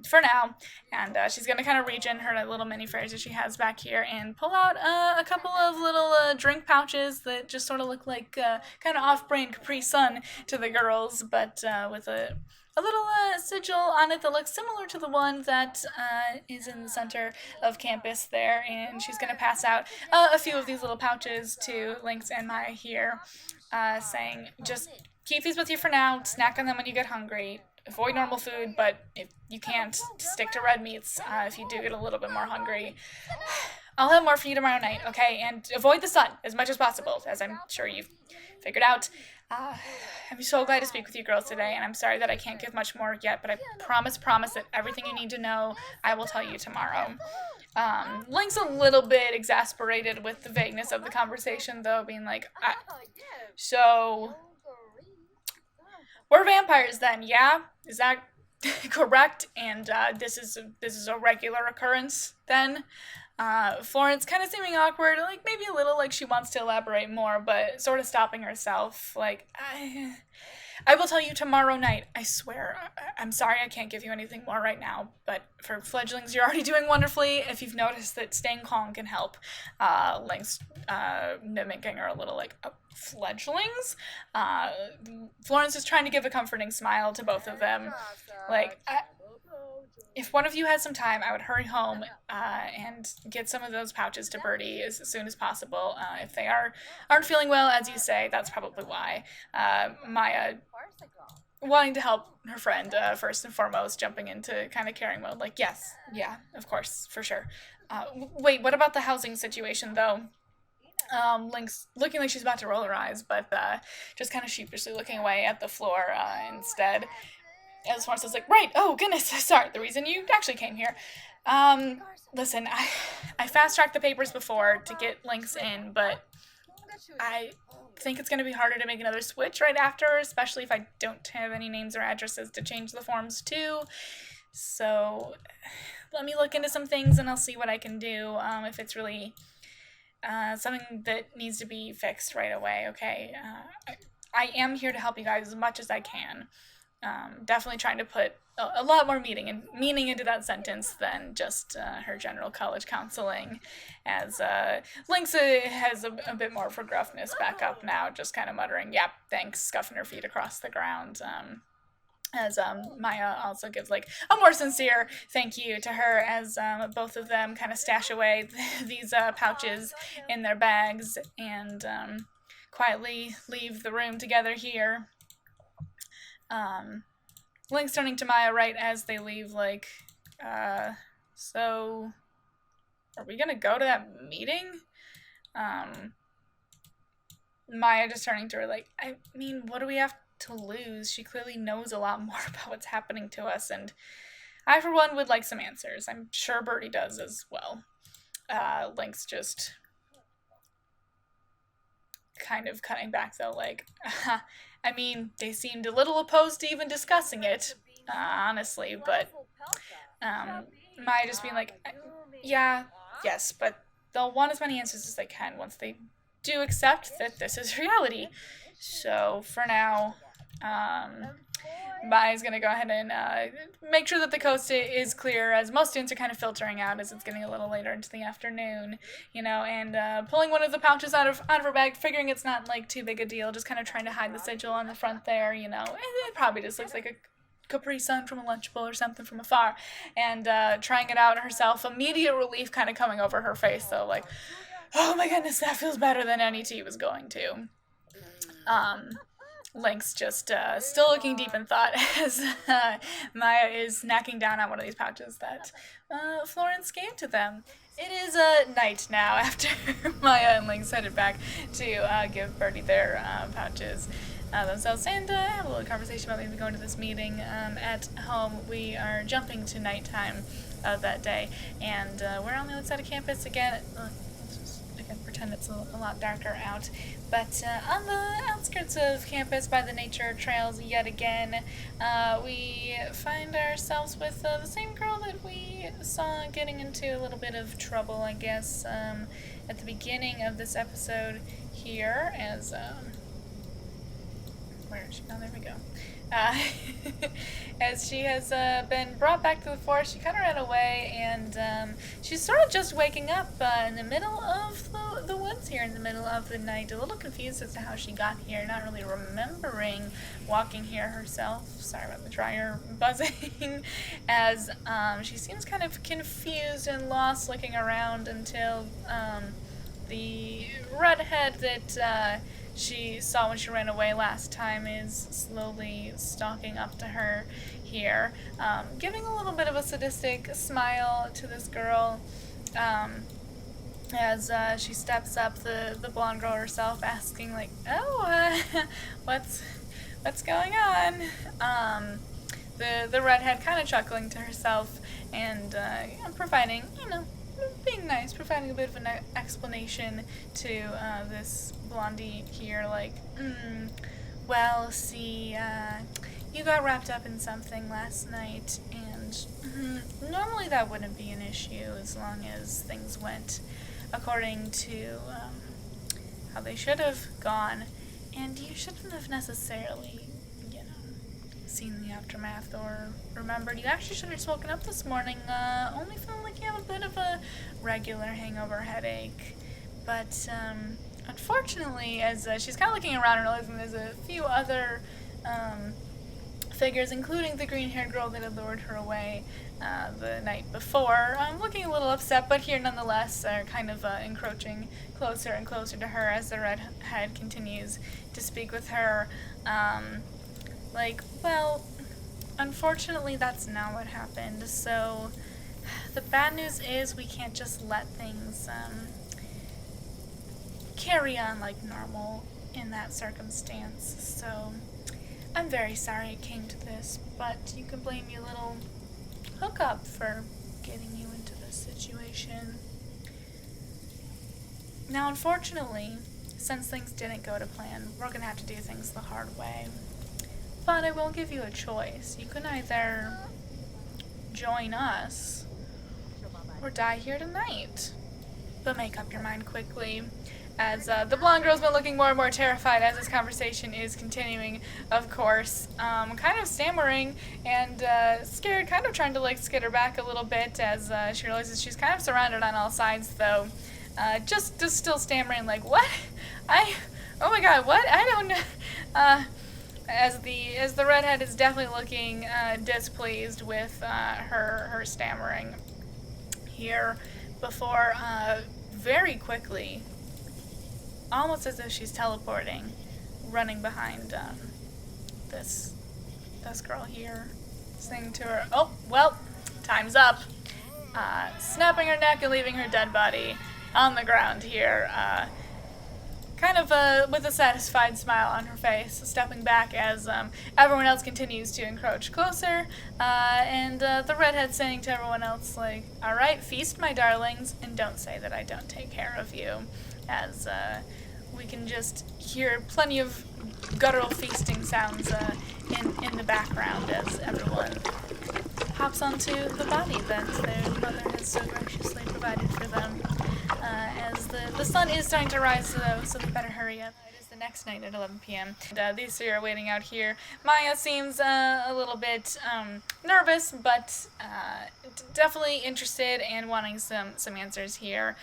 Speaker 1: For now, and she's gonna kind of reach in her little mini fridge that she has back here and pull out a couple of little drink pouches that just sort of look like kind of off-brand Capri Sun to the girls, but with a little sigil on it that looks similar to the one that is in the center of campus there, and she's going to pass out a few of these little pouches to Lynx and Maya here, saying, just keep these with you for now, snack on them when you get hungry, avoid normal food, but if you can't, stick to red meats if you do get a little bit more hungry. I'll have more for you tomorrow night, okay? And avoid the sun as much as possible, as I'm sure you've figured out. I'm so glad to speak with you girls today, and I'm sorry that I can't give much more yet, but I promise that everything you need to know, I will tell you tomorrow. Lynx a little bit exasperated with the vagueness of the conversation, though, being like, so, we're vampires then, yeah? Is that correct? And this is a regular occurrence then? Florence kind of seeming awkward, like maybe a little like she wants to elaborate more, but sort of stopping herself, like, I will tell you tomorrow night, I swear. I'm sorry I can't give you anything more right now, but for fledglings, you're already doing wonderfully. If you've noticed that staying calm can help, Lynx mimicking her a little, like, fledglings? Florence is trying to give a comforting smile to both of them, like, if one of you had some time, I would hurry home and get some of those pouches to Birdie as soon as possible. If they aren't feeling well, as you say, that's probably why. Maya, wanting to help her friend, first and foremost, jumping into kind of caring mode, like, yes, yeah, of course, for sure. Wait, what about the housing situation, though? Lynx looking like she's about to roll her eyes, but just kind of sheepishly looking away at the floor instead. As Florence is like, right, oh goodness, sorry, the reason you actually came here. Listen, I fast-tracked the papers before to get Lynx in, but I think it's going to be harder to make another switch right after, especially if I don't have any names or addresses to change the forms to. So, let me look into some things and I'll see what I can do, if it's really something that needs to be fixed right away, okay? I am here to help you guys as much as I can. Definitely trying to put a lot more meaning into that sentence than just her general college counseling, as Lynx has a bit more of her gruffness back up now, just kind of muttering, yep, thanks, scuffing her feet across the ground, as Maya also gives like a more sincere thank you to her, as both of them kind of stash away these pouches in their bags and quietly leave the room together here. Lynx turning to Maya right as they leave, like, so, are we gonna go to that meeting? Maya just turning to her, like, I mean, what do we have to lose? She clearly knows a lot more about what's happening to us, and I, for one, would like some answers. I'm sure Birdie does as well. Lynx just kind of cutting back, though, like, I mean, they seemed a little opposed to even discussing it, honestly, but Maya just being like, yeah, yes, but they'll want as many answers as they can once they do accept that this is reality. So, for now, Maya's going to go ahead and make sure that the coast is clear, as most students are kind of filtering out as it's getting a little later into the afternoon, and pulling one of the pouches out of her bag, figuring it's not, like, too big a deal, just kind of trying to hide the sigil on the front there, and it probably just looks like a Capri Sun from a Lunchable or something from afar, and trying it out herself. Immediate relief kind of coming over her face, though, like, oh my goodness, that feels better than any tea was going to. Lynx just still looking deep in thought as Maya is snacking down on one of these pouches that Florence gave to them. It is night now after Maya and Lynx headed back to give Birdie their pouches themselves and have a little conversation about maybe going to this meeting at home. We are jumping to nighttime that day, and we're on the other side of campus again. Pretend it's a lot darker out, but on the outskirts of campus by the nature trails yet again, we find ourselves with the same girl that we saw getting into a little bit of trouble, I guess, at the beginning of this episode here, as where is she? Oh, there we go. As she has been brought back to the forest, she kind of ran away, and she's sort of just waking up in the middle of the woods here, in the middle of the night, a little confused as to how she got here, not really remembering walking here herself. Sorry about the dryer buzzing. As she seems kind of confused and lost, looking around until the redhead that she saw when she ran away last time is slowly stalking up to her here, giving a little bit of a sadistic smile to this girl as she steps up, the blonde girl herself asking, like, oh, what's going on? The redhead kind of chuckling to herself and providing, being nice, providing a bit of an explanation to this blondie here, like, well, see, you got wrapped up in something last night, and normally that wouldn't be an issue as long as things went according to how they should have gone, and you shouldn't have necessarily, seen the aftermath or remembered. You actually should have woken up this morning only feeling like you have a bit of a regular hangover headache. But unfortunately, as she's kind of looking around and realizing there's a few other figures, including the green-haired girl that had lured her away the night before, looking a little upset, but here nonetheless are kind of encroaching closer and closer to her as the redhead continues to speak with her. Like, well, unfortunately that's not what happened, so the bad news is we can't just let things carry on like normal in that circumstance, so I'm very sorry it came to this, but you can blame your little hookup for getting you into this situation. Now, unfortunately, since things didn't go to plan, we're gonna have to do things the hard way. But I will give you a choice. You can either join us or die here tonight. But make up your mind quickly, as the blonde girl's been looking more and more terrified as this conversation is continuing, of course. Kind of stammering and scared, kind of trying to skitter back a little bit as she realizes she's kind of surrounded on all sides, though. Just still stammering, like, what? Oh my god, what? I don't know. As the redhead is definitely looking displeased with her stammering here before very quickly, almost as if she's teleporting, running behind this girl here, saying to her, oh, well, time's up, snapping her neck and leaving her dead body on the ground here, kind of with a satisfied smile on her face, stepping back as everyone else continues to encroach closer, and the redhead saying to everyone else, like, all right, feast, my darlings, and don't say that I don't take care of you, as we can just hear plenty of guttural feasting sounds in the background as everyone hops onto the body that their mother has so graciously provided for them. As the The sun is starting to rise, though, so they better hurry up. It is the next night at 11 p.m. And, these three are waiting out here. Maya seems a little bit nervous, but definitely interested and wanting some answers here.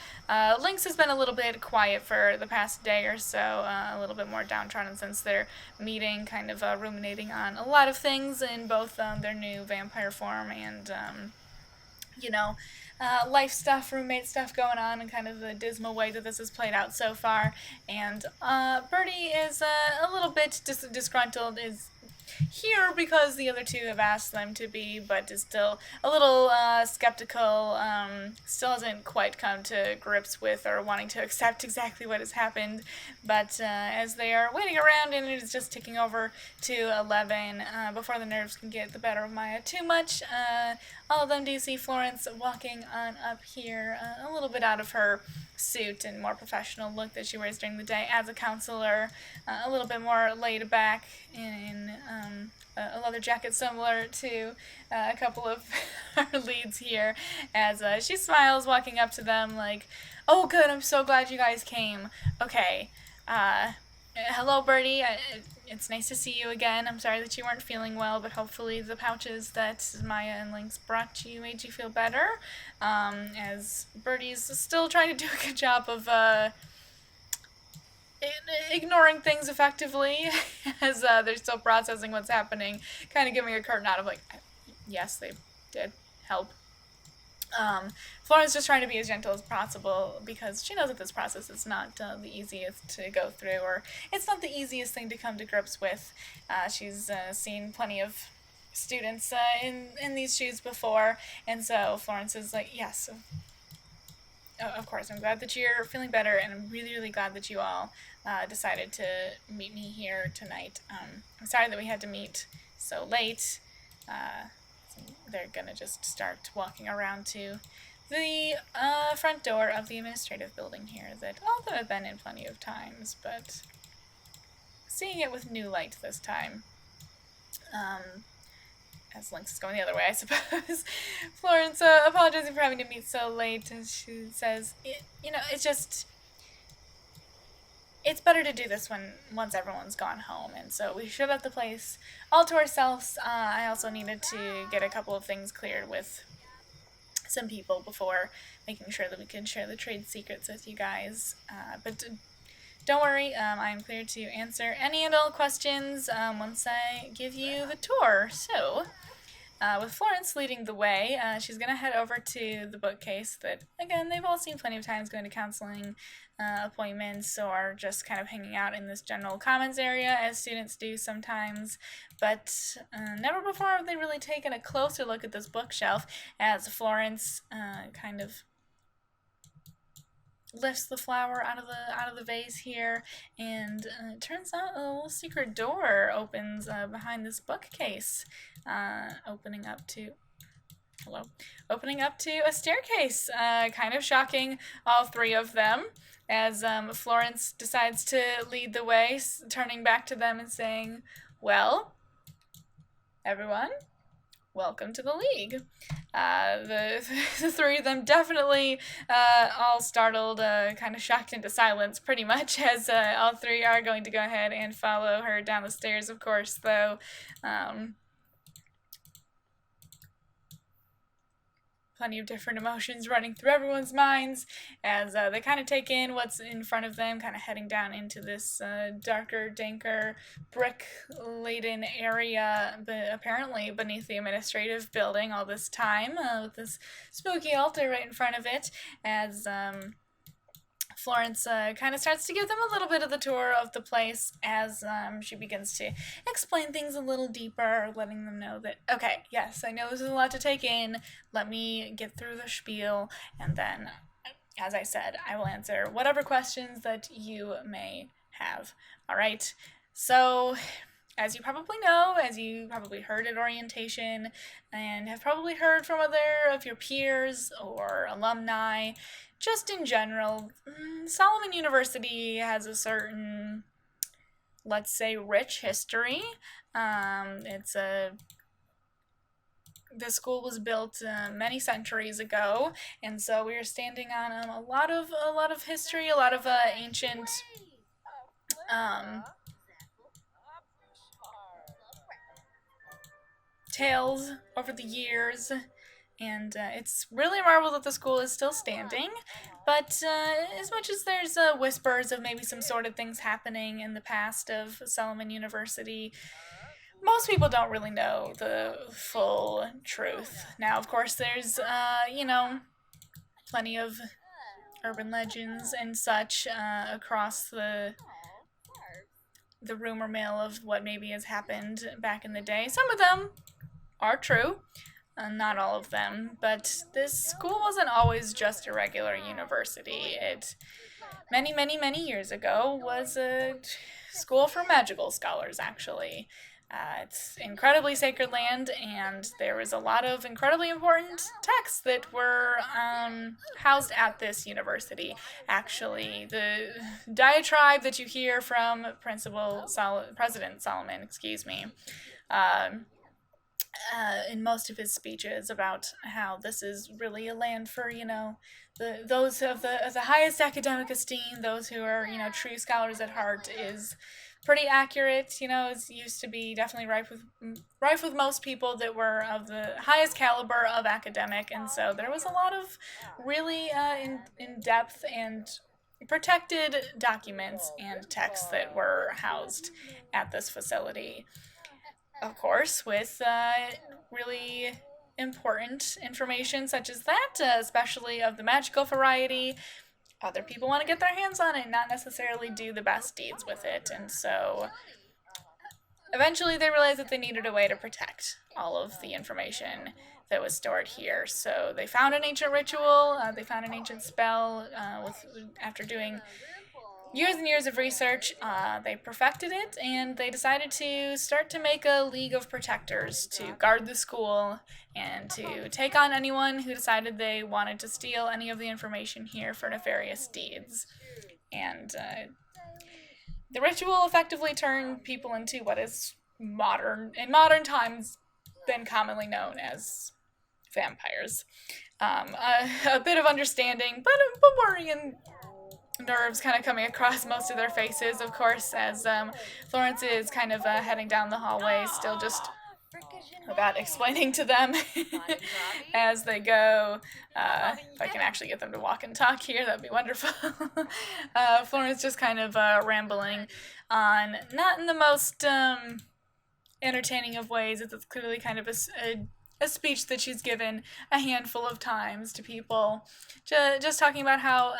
Speaker 1: Lynx has been a little bit quiet for the past day or so, a little bit more downtrodden since their meeting, kind of ruminating on a lot of things in both their new vampire form and life stuff, roommate stuff going on, and kind of the dismal way that this has played out so far. And Birdie is a little bit disgruntled, is here because the other two have asked them to be, but is still a little skeptical, still hasn't quite come to grips with or wanting to accept exactly what has happened. But as they are waiting around and it is just ticking over to 11, before the nerves can get the better of Maya too much, all of them do see Florence walking on up here, a little bit out of her suit and more professional look that she wears during the day as a counselor, a little bit more laid back in a leather jacket similar to a couple of our leads here, as she smiles walking up to them like, "Oh good, I'm so glad you guys came. Okay, hello Birdie, it's nice to see you again. I'm sorry that you weren't feeling well, but hopefully the pouches that Maya and Lynx brought you made you feel better." As Birdie's still trying to do a good job of ignoring things effectively as they're still processing what's happening, kind of giving a curt nod of like, yes, they did help. Florence just trying to be as gentle as possible because she knows that this process is not the easiest to go through, or it's not the easiest thing to come to grips with. She's seen plenty of students in these shoes before, and so Florence is like, yes, of course, I'm glad that you're feeling better, and I'm really, really glad that you all decided to meet me here tonight. I'm sorry that we had to meet so late. They're gonna just start walking around to the front door of the administrative building here that all of them have been in plenty of times, but seeing it with new light this time. As Lynx is going the other way, I suppose. Florence apologizing for having to meet so late, and she says, it's better to do this once everyone's gone home, and so we should have the place all to ourselves. I also needed to get a couple of things cleared with some people before making sure that we could share the trade secrets with you guys. But don't worry, I'm clear to answer any and all questions once I give you the tour. So, with Florence leading the way, she's going to head over to the bookcase that, again, they've all seen plenty of times going to counseling appointments or just kind of hanging out in this general commons area, as students do sometimes. But never before have they really taken a closer look at this bookshelf, as Florence kind of lifts the flower out of the vase here, and it turns out a little secret door opens behind this bookcase, opening up to a staircase, kind of shocking all three of them, as Florence decides to lead the way, turning back to them and saying, "Well, everyone, welcome to the League." The three of them definitely all startled, kind of shocked into silence, pretty much, as all three are going to go ahead and follow her down the stairs, of course, though. Plenty of different emotions running through everyone's minds as they kind of take in what's in front of them, kind of heading down into this darker, danker, brick-laden area, but apparently beneath the administrative building all this time, with this spooky altar right in front of it, as Florence kind of starts to give them a little bit of the tour of the place as she begins to explain things a little deeper, letting them know that, okay, yes, I know this is a lot to take in, let me get through the spiel, and then, as I said, I will answer whatever questions that you may have. All right, so as you probably know, as you probably heard at orientation, and have probably heard from other of your peers or alumni, just in general, Solomon University has a certain, let's say, rich history. It's a the school was built many centuries ago, and so we are standing on a lot of history, a lot of ancient tales over the years, and it's really remarkable that the school is still standing. But as much as there's whispers of maybe some sordid things happening in the past of Solomon University, most people don't really know the full truth. Now, of course, there's, plenty of urban legends and such across the rumor mill of what maybe has happened back in the day. Some of them are true, not all of them, but this school wasn't always just a regular university. It, many years ago, was a school for magical scholars, actually. It's incredibly sacred land, and there was a lot of incredibly important texts that were housed at this university. Actually, the diatribe that you hear from President Solomon, in most of his speeches about how this is really a land for, those of the highest academic esteem, those who are, true scholars at heart, is pretty accurate. It used to be definitely rife with most people that were of the highest caliber of academic, and so there was a lot of really in-depth and protected documents and texts that were housed at this facility. Of course, with really important information such as that, especially of the magical variety. Other people want to get their hands on it, not necessarily do the best deeds with it, and so eventually they realized that they needed a way to protect all of the information that was stored here. So they found an ancient ritual, they found an ancient spell, after doing years and years of research, they perfected it, and they decided to start to make a league of protectors to guard the school and to take on anyone who decided they wanted to steal any of the information here for nefarious deeds. And the ritual effectively turned people into what is in modern times been commonly known as vampires. A bit of understanding, but worry and nerves kind of coming across most of their faces, of course, as Florence is kind of heading down the hallway, still just about explaining to them as they go. If I can actually get them to walk and talk here, that'd be wonderful. Florence just kind of rambling on, not in the most entertaining of ways. It's clearly kind of a speech that she's given a handful of times to people, just talking about how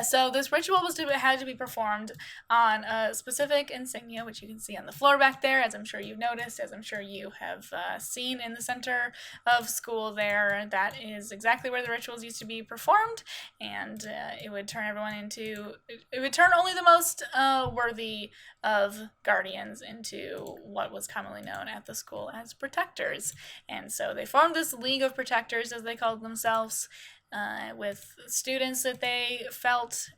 Speaker 1: so this ritual had to be performed on a specific insignia, which you can see on the floor back there, as I'm sure you've noticed, as I'm sure you have seen in the center of school there. That is exactly where the rituals used to be performed, and it would turn only the most worthy of guardians into what was commonly known at the school as protectors. And so they formed this League of Protectors, as they called themselves, with students that they felt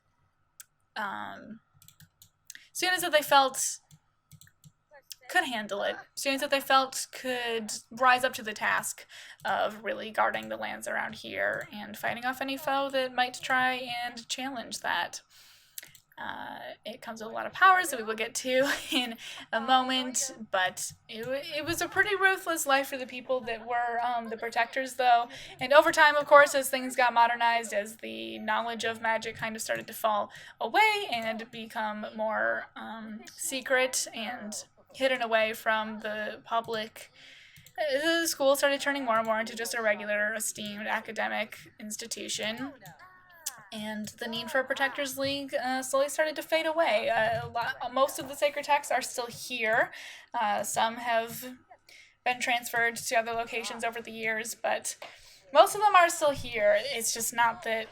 Speaker 1: could handle it, students that they felt could rise up to the task of really guarding the lands around here and fighting off any foe that might try and challenge that. It comes with a lot of powers that we will get to in a moment, but it was a pretty ruthless life for the people that were the protectors, though. And over time, of course, as things got modernized, as the knowledge of magic kind of started to fall away and become more secret and hidden away from the public, the school started turning more and more into just a regular, esteemed academic institution. And the need for a Protectors League slowly started to fade away. Most of the sacred texts are still here. Some have been transferred to other locations over the years, but most of them are still here. It's just not that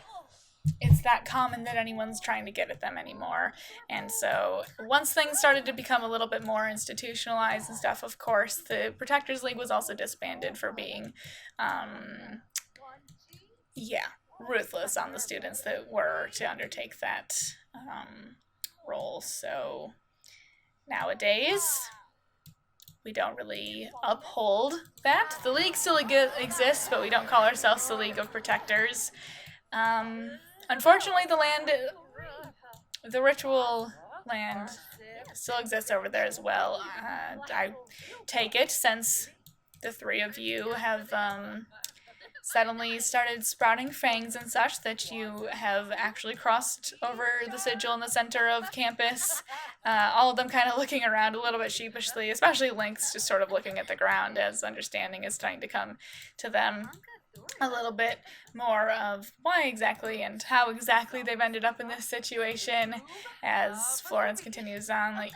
Speaker 1: it's that common that anyone's trying to get at them anymore. And so once things started to become a little bit more institutionalized and stuff, of course, the Protectors League was also disbanded for being, ruthless on the students that were to undertake that role. So nowadays, we don't really uphold that. The League still exists, but we don't call ourselves the League of Protectors. Unfortunately, the ritual land still exists over there as well. I take it, since the three of you have suddenly started sprouting fangs and such, that you have actually crossed over the sigil in the center of campus. All of them kind of looking around a little bit sheepishly, especially Lynx just sort of looking at the ground as understanding is starting to come to them a little bit more of why exactly and how exactly they've ended up in this situation, as Florence continues on, like,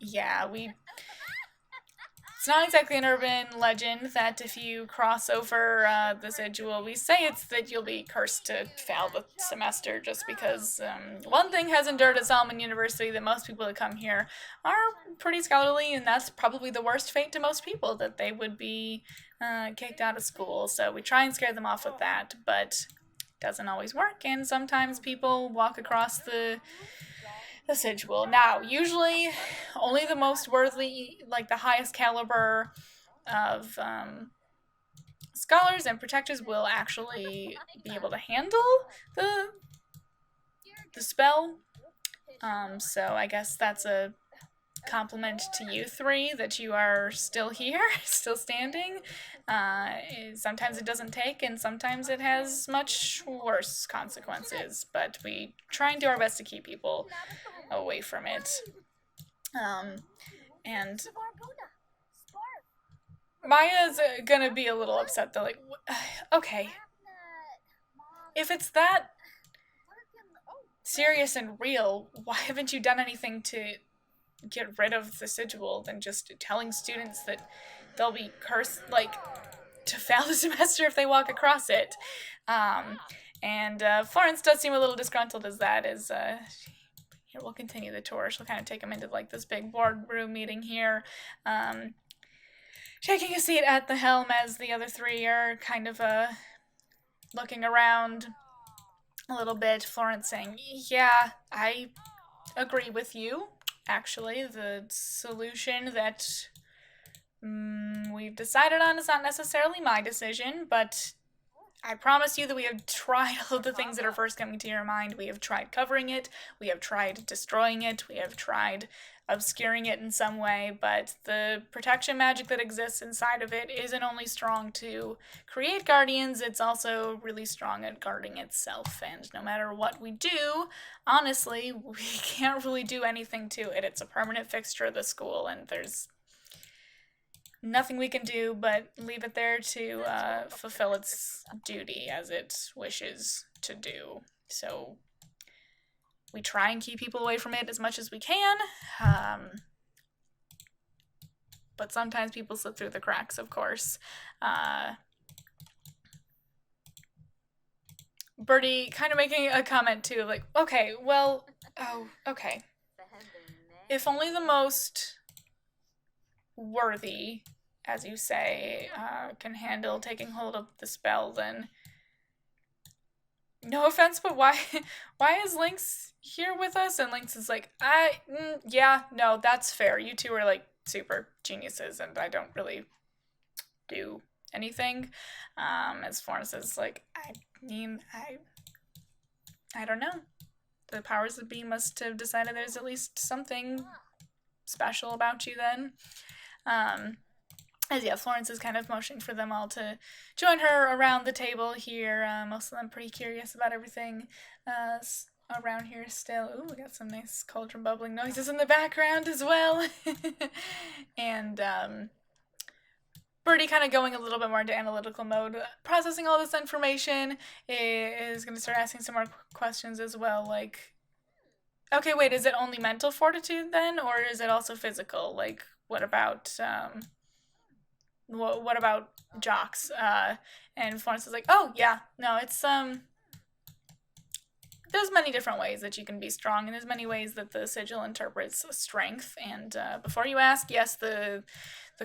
Speaker 1: yeah, it's not exactly an urban legend that if you cross over the sigil, we say it's that you'll be cursed to fail the semester, just because one thing has endured at Salomon University, that most people that come here are pretty scholarly, and that's probably the worst fate to most people, that they would be kicked out of school. So we try and scare them off with that, but it doesn't always work, and sometimes people walk across the sigil. Now, usually only the most worthy, like the highest caliber of scholars and protectors will actually be able to handle the spell. So I guess that's a compliment to you three that you are still here, still standing. Sometimes it doesn't take, and sometimes it has much worse consequences, but we try and do our best to keep people away from it. And Maya's gonna be a little upset though, like, okay, if it's that serious and real, why haven't you done anything to get rid of the sigil than just telling students that they'll be cursed, like, to fail the semester if they walk across it? And Florence does seem a little disgruntled as that is, here, we'll continue the tour. She'll kind of take them into, like, this big boardroom meeting here, taking a seat at the helm as the other three are kind of looking around a little bit. Florence saying, yeah, I agree with you. Actually, the solution that we've decided on is not necessarily my decision, but I promise you that we have tried all of the things that are first coming to your mind. We have tried covering it, we have tried destroying it, we have tried obscuring it in some way, but the protection magic that exists inside of it isn't only strong to create guardians, it's also really strong at guarding itself, and no matter what we do, honestly, we can't really do anything to it. It's a permanent fixture of the school, and there's nothing we can do but leave it there to fulfill its duty as it wishes to do. So we try and keep people away from it as much as we can, but sometimes people slip through the cracks, of course. Birdie kind of making a comment too, like, okay, well, okay. If only the most worthy, as you say, can handle taking hold of the spell, then no offense, but why is Lynx here with us? And Lynx is like, yeah, no, that's fair. You two are, like, super geniuses, and I don't really do anything. As Florence is like, I mean, I don't know. The powers that be must have decided there's at least something special about you then. As yeah, Florence is kind of motioning for them all to join her around the table here. Most of them pretty curious about everything around here still. Ooh, we got some nice cauldron bubbling noises in the background as well. And Birdie kind of going a little bit more into analytical mode, processing all this information, is going to start asking some more questions as well, like, okay, wait, is it only mental fortitude then, or is it also physical? Like, what about jocks? And Florence is like, oh yeah, no, it's there's many different ways that you can be strong, and there's many ways that the sigil interprets strength. And before you ask, yes, the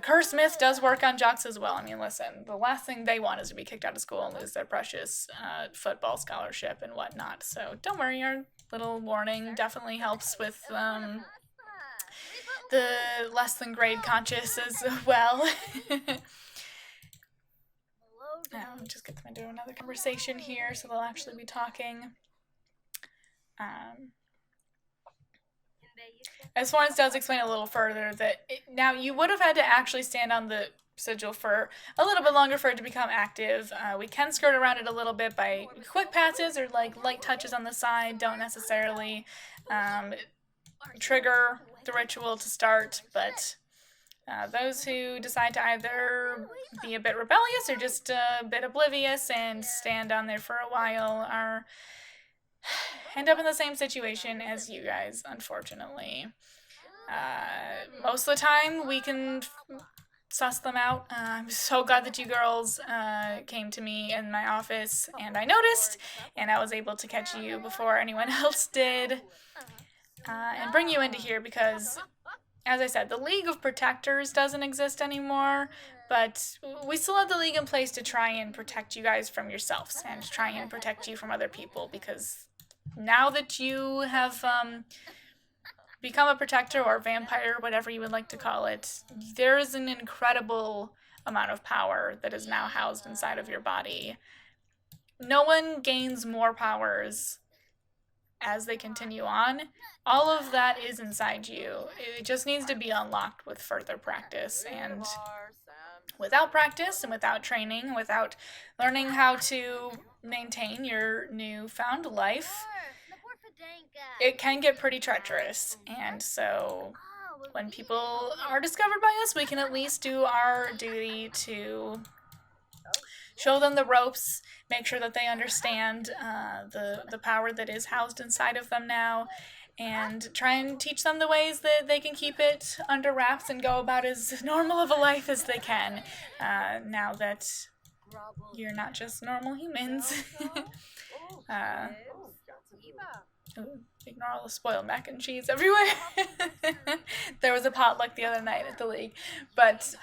Speaker 1: curse myth does work on jocks as well. I mean, listen, the last thing they want is to be kicked out of school and lose their precious football scholarship and whatnot. So don't worry, our little warning definitely helps with the less than grade conscious as well. Just get them into another conversation here so they'll actually be talking. As Florence does explain a little further that now you would have had to actually stand on the sigil for a little bit longer for it to become active. We can skirt around it a little bit by quick passes or like light touches on the side. Don't necessarily trigger the ritual to start, but those who decide to either be a bit rebellious or just a bit oblivious and stand on there for a while are end up in the same situation as you guys, unfortunately. Most of the time, we can suss them out. I'm so glad that you girls came to me in my office, and I noticed, and I was able to catch you before anyone else did, and bring you into here because, as I said, the League of Protectors doesn't exist anymore, but we still have the League in place to try and protect you guys from yourselves and try and protect you from other people, because now that you have become a protector or vampire, whatever you would like to call it, there is an incredible amount of power that is now housed inside of your body. No one gains more powers as they continue on. All of that is inside you. It just needs to be unlocked with further practice, and without practice and without training, without learning how to maintain your newfound life, it can get pretty treacherous. And so when people are discovered by us, we can at least do our duty to show them the ropes, make sure that they understand the power that is housed inside of them now, and try and teach them the ways that they can keep it under wraps and go about as normal of a life as they can, now that you're not just normal humans. Ignore all the spoiled mac and cheese everywhere. There was a potluck the other night at the League. But,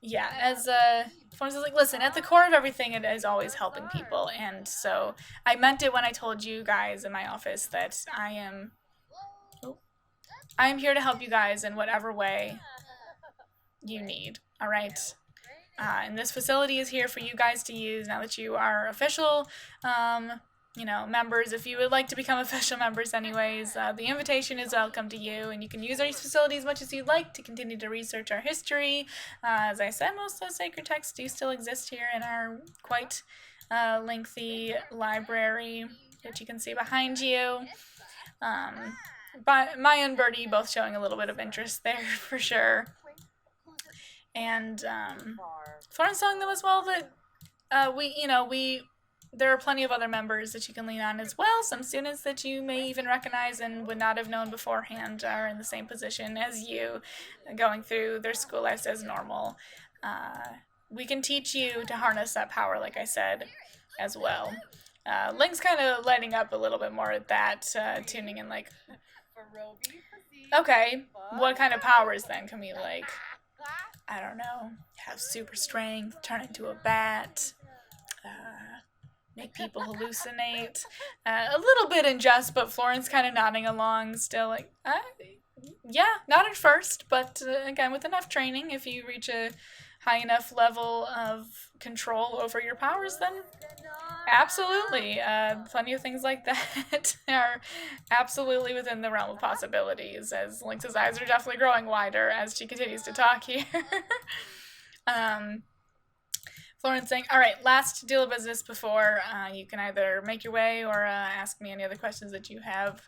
Speaker 1: yeah, as Florence is like, listen, at the core of everything, it is always helping people. And so I meant it when I told you guys in my office that I am here to help you guys in whatever way you need, all right? And this facility is here for you guys to use now that you are official, members. If you would like to become official members anyways, the invitation is welcome to you, and you can use our facility as much as you'd like to continue to research our history. As I said, most of the sacred texts do still exist here in our quite lengthy library that you can see behind you. But Maya and Birdie both showing a little bit of interest there for sure. And Florence telling them as well that there are plenty of other members that you can lean on as well. Some students that you may even recognize and would not have known beforehand are in the same position as you, going through their school lives as normal. We can teach you to harness that power, like I said, as well. Lynx kind of lighting up a little bit more at that, tuning in like, okay, what kind of powers then can we, like, I don't know, have super strength, turn into a bat, make people hallucinate. A little bit in jest, but Florence kind of nodding along, still like, yeah, not at first, but again, with enough training, if you reach a high enough level of control over your powers, then absolutely. Plenty of things like that are absolutely within the realm of possibilities, as Lynx's eyes are definitely growing wider as she continues to talk here. Florence saying, all right, last deal of business before you can either make your way or ask me any other questions that you have.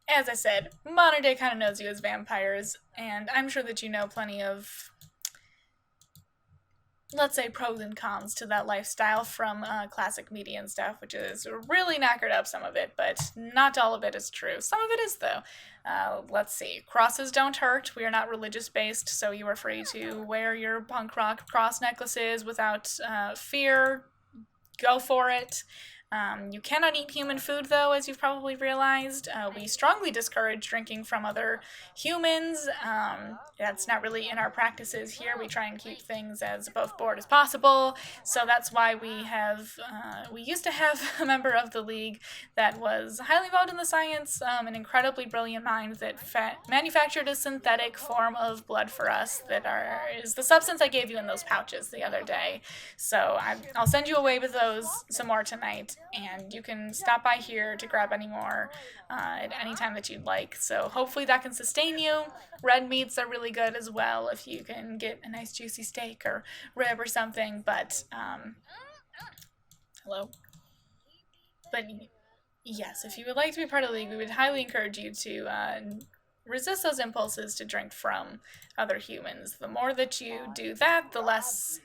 Speaker 1: As I said, modern day kind of knows you as vampires, and I'm sure that you know plenty of, let's say, pros and cons to that lifestyle from classic media and stuff, which is really knackered up some of it, but not all of it is true. Some of it is, though. Let's see. Crosses don't hurt. We are not religious-based, so you are free to wear your punk rock cross necklaces without fear. Go for it. You cannot eat human food, though, as you've probably realized. We strongly discourage drinking from other humans. That's not really in our practices here. We try and keep things as above board as possible. So that's why we used to have a member of the League that was highly involved in the science, an incredibly brilliant mind that manufactured a synthetic form of blood for us is the substance I gave you in those pouches the other day. So I'll send you away with those some more tonight, and you can stop by here to grab any more at any time that you'd like. So hopefully that can sustain you. Red meats are really good as well if you can get a nice juicy steak or rib or something. But hello. But yes, if you would like to be part of the League, we would highly encourage you to resist those impulses to drink from other humans. The more that you do that, the less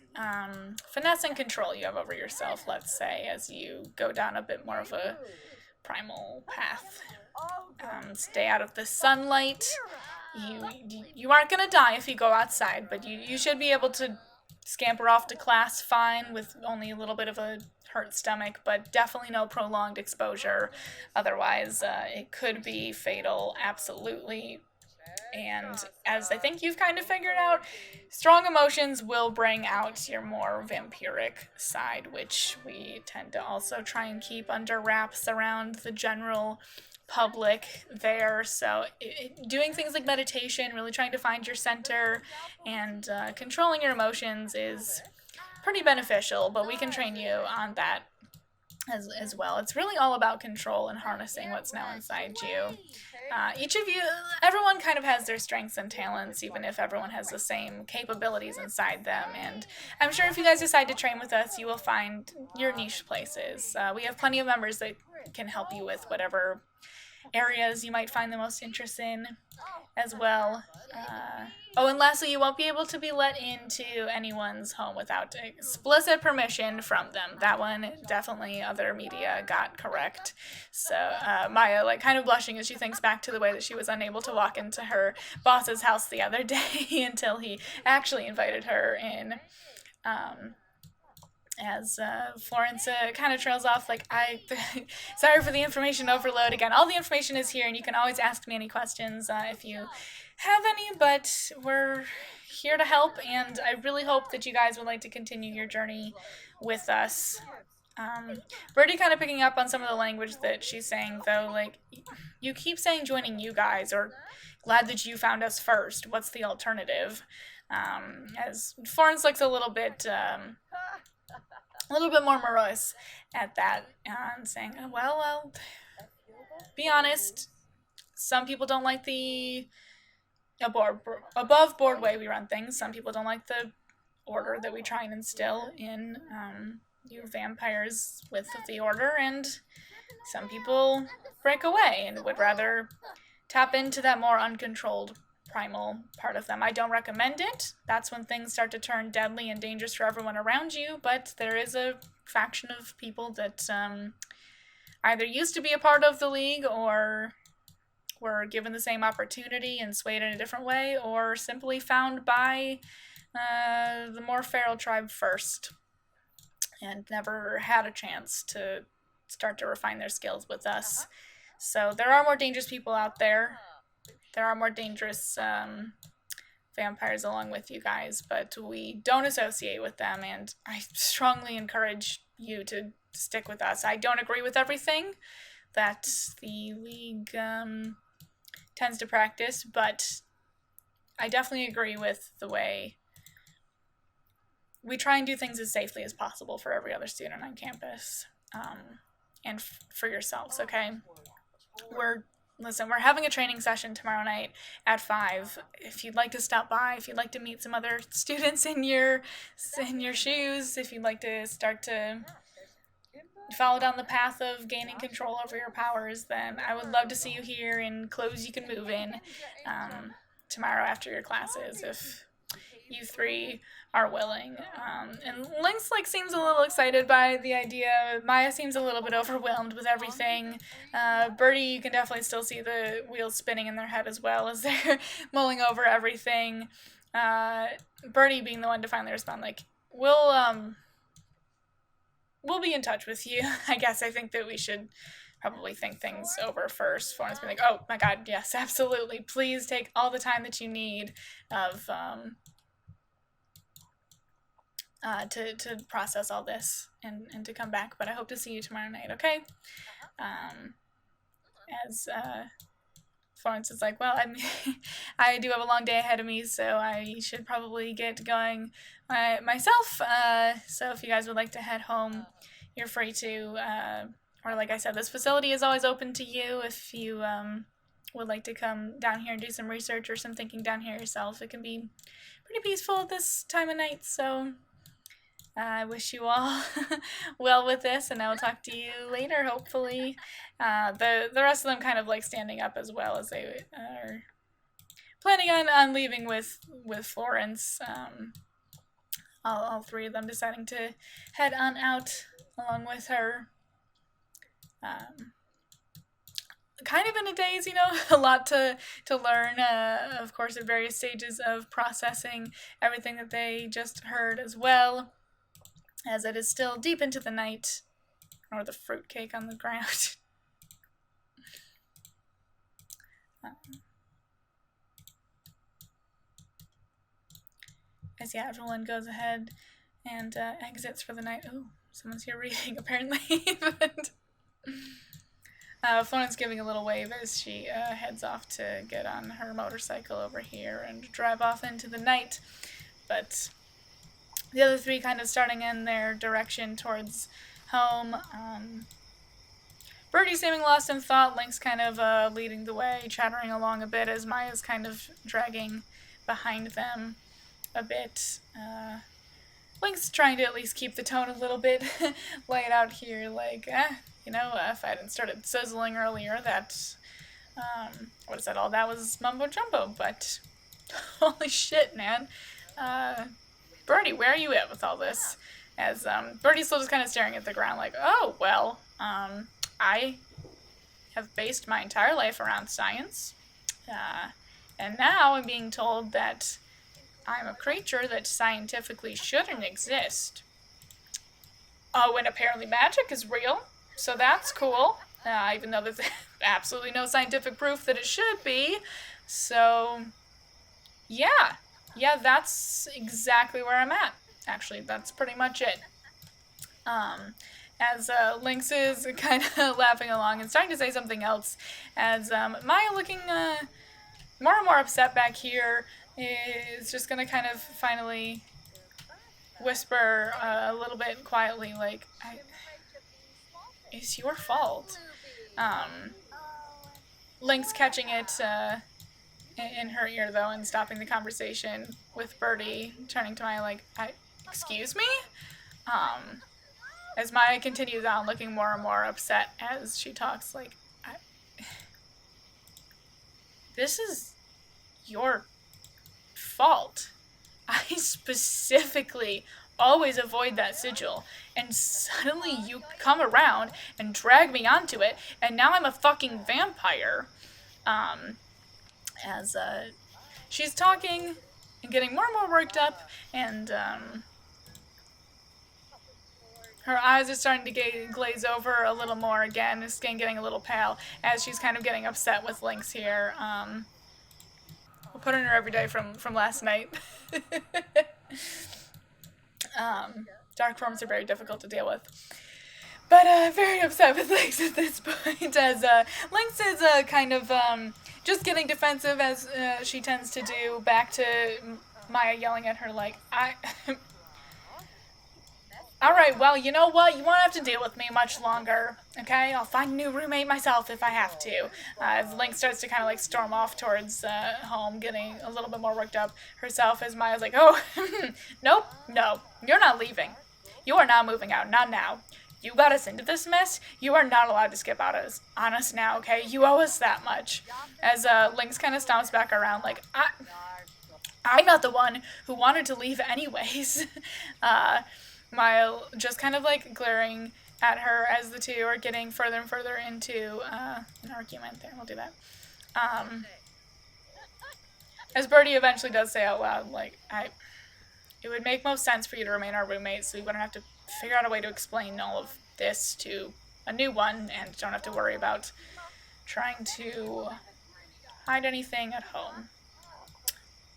Speaker 1: finesse and control you have over yourself, let's say, as you go down a bit more of a primal path. Stay out of the sunlight. You aren't going to die if you go outside, but you should be able to scamper off to class fine with only a little bit of a hurt stomach, but definitely no prolonged exposure. Otherwise, it could be fatal, absolutely. And as I think you've kind of figured out, strong emotions will bring out your more vampiric side, which we tend to also try and keep under wraps around the general public there. So doing things like meditation, really trying to find your center, and controlling your emotions is pretty beneficial, but we can train you on that as well. It's really all about control and harnessing what's now inside you. Each of you, everyone kind of has their strengths and talents, even if everyone has the same capabilities inside them. And I'm sure if you guys decide to train with us, you will find your niche places. We have plenty of members that can help you with whatever areas you might find the most interest in as well. And lastly, you won't be able to be let into anyone's home without explicit permission from them. That one, definitely other media got correct. So Maya, kind of blushing as she thinks back to the way that she was unable to walk into her boss's house the other day until he actually invited her in. As Florence kind of trails off, sorry for the information overload again. All the information is here, and you can always ask me any questions if you have any, but we're here to help, and I really hope that you guys would like to continue your journey with us. Birdie kind of picking up on some of the language that she's saying, though, you keep saying joining you guys, or glad that you found us first. What's the alternative? As Florence looks a little bit more morose at that, and saying, well, be honest, some people don't like the above board way we run things. Some people don't like the order that we try and instill in you vampires with the order, and some people break away and would rather tap into that more uncontrolled primal part of them. I don't recommend it. That's when things start to turn deadly and dangerous for everyone around you, but there is a faction of people that either used to be a part of the League, or were given the same opportunity and swayed in a different way, or simply found by the more feral tribe first and never had a chance to start to refine their skills with us. So there are more dangerous people out there. There are more dangerous vampires along with you guys, but we don't associate with them, and I strongly encourage you to stick with us. I don't agree with everything that the League tends to practice, but I definitely agree with the way we try and do things as safely as possible for every other student on campus, and for yourselves, okay? We're having a training session tomorrow night at 5. If you'd like to stop by, if you'd like to meet some other students in your shoes, if you'd like to start to follow down the path of gaining control over your powers, then I would love to see you here in clothes you can move in tomorrow after your classes, if you three are willing. And Lynx seems a little excited by the idea. Maya seems a little bit overwhelmed with everything. Birdie, you can definitely still see the wheels spinning in their head as well as they're mulling over everything. Birdie being the one to finally respond, we'll we'll be in touch with you. I guess I think that we should probably think things over first. Florence be like, oh my god, yes, absolutely. Please take all the time that you need of to process all this and to come back. But I hope to see you tomorrow night, okay? As Florence is like, well, I do have a long day ahead of me, so I should probably get going myself. So if you guys would like to head home, you're free to. Or like I said, this facility is always open to you if you would like to come down here and do some research or some thinking down here yourself. It can be pretty peaceful at this time of night, so I wish you all well with this, and I will talk to you later, hopefully. The rest of them kind of like standing up as well, as they are planning on leaving with Florence. All three of them deciding to head on out along with her. Kind of in a daze, you know, a lot to learn, of course, at various stages of processing everything that they just heard as well, as it is still deep into the night. Or the fruitcake on the ground. As yeah, everyone goes ahead and exits for the night. Oh, someone's here reading, apparently. Florence giving a little wave as she heads off to get on her motorcycle over here and drive off into the night. But the other three kind of starting in their direction towards home. Birdie seeming lost in thought, Lynx kind of leading the way, chattering along a bit as Maya's kind of dragging behind them a bit. Lynx trying to at least keep the tone a little bit laid out here, like, you know, if I hadn't started sizzling earlier, that, what is that, all that was mumbo jumbo, but holy shit, man. Birdie, where are you at with all this? As Birdie's still just kind of staring at the ground like, oh, well, I have based my entire life around science, and now I'm being told that I'm a creature that scientifically shouldn't exist. Oh, and apparently magic is real, so that's cool, even though there's absolutely no scientific proof that it should be. So, yeah, that's exactly where I'm at. Actually, that's pretty much it. As Lynx is kind of laughing along and starting to say something else, as Maya looking more and more upset back here, is just going to kind of finally whisper a little bit quietly, like, it's your fault. Lynx catching it in her ear, though, and stopping the conversation with Birdie, turning to Maya like, excuse me? As Maya continues on, looking more and more upset as she talks, like, this is your fault. I specifically always avoid that sigil, and suddenly you come around and drag me onto it, and now I'm a fucking vampire. As she's talking and getting more and more worked up, and her eyes are starting to glaze over a little more again, her skin getting a little pale, as she's kind of getting upset with Lynx here. We'll put in her every day from last night. Dark forms are very difficult to deal with. But very upset with Lynx at this point, as Lynx is kind of just getting defensive, as she tends to do, back to Maya yelling at her like, Alright, well, you know what? You won't have to deal with me much longer, okay? I'll find a new roommate myself if I have to. As Lynx starts to kind of like storm off towards home, getting a little bit more worked up herself, as Maya's like, oh, nope, no, you're not leaving. You are not moving out, not now. You got us into this mess, you are not allowed to skip out on us now, okay? You owe us that much. As Lynx kind of stomps back around like, I'm not the one who wanted to leave anyways. Maya just kind of like glaring at her as the two are getting further and further into an argument. There, we'll do that. As Birdie eventually does say out loud, like, it would make most sense for you to remain our roommate so we wouldn't have to figure out a way to explain all of this to a new one and don't have to worry about trying to hide anything at home.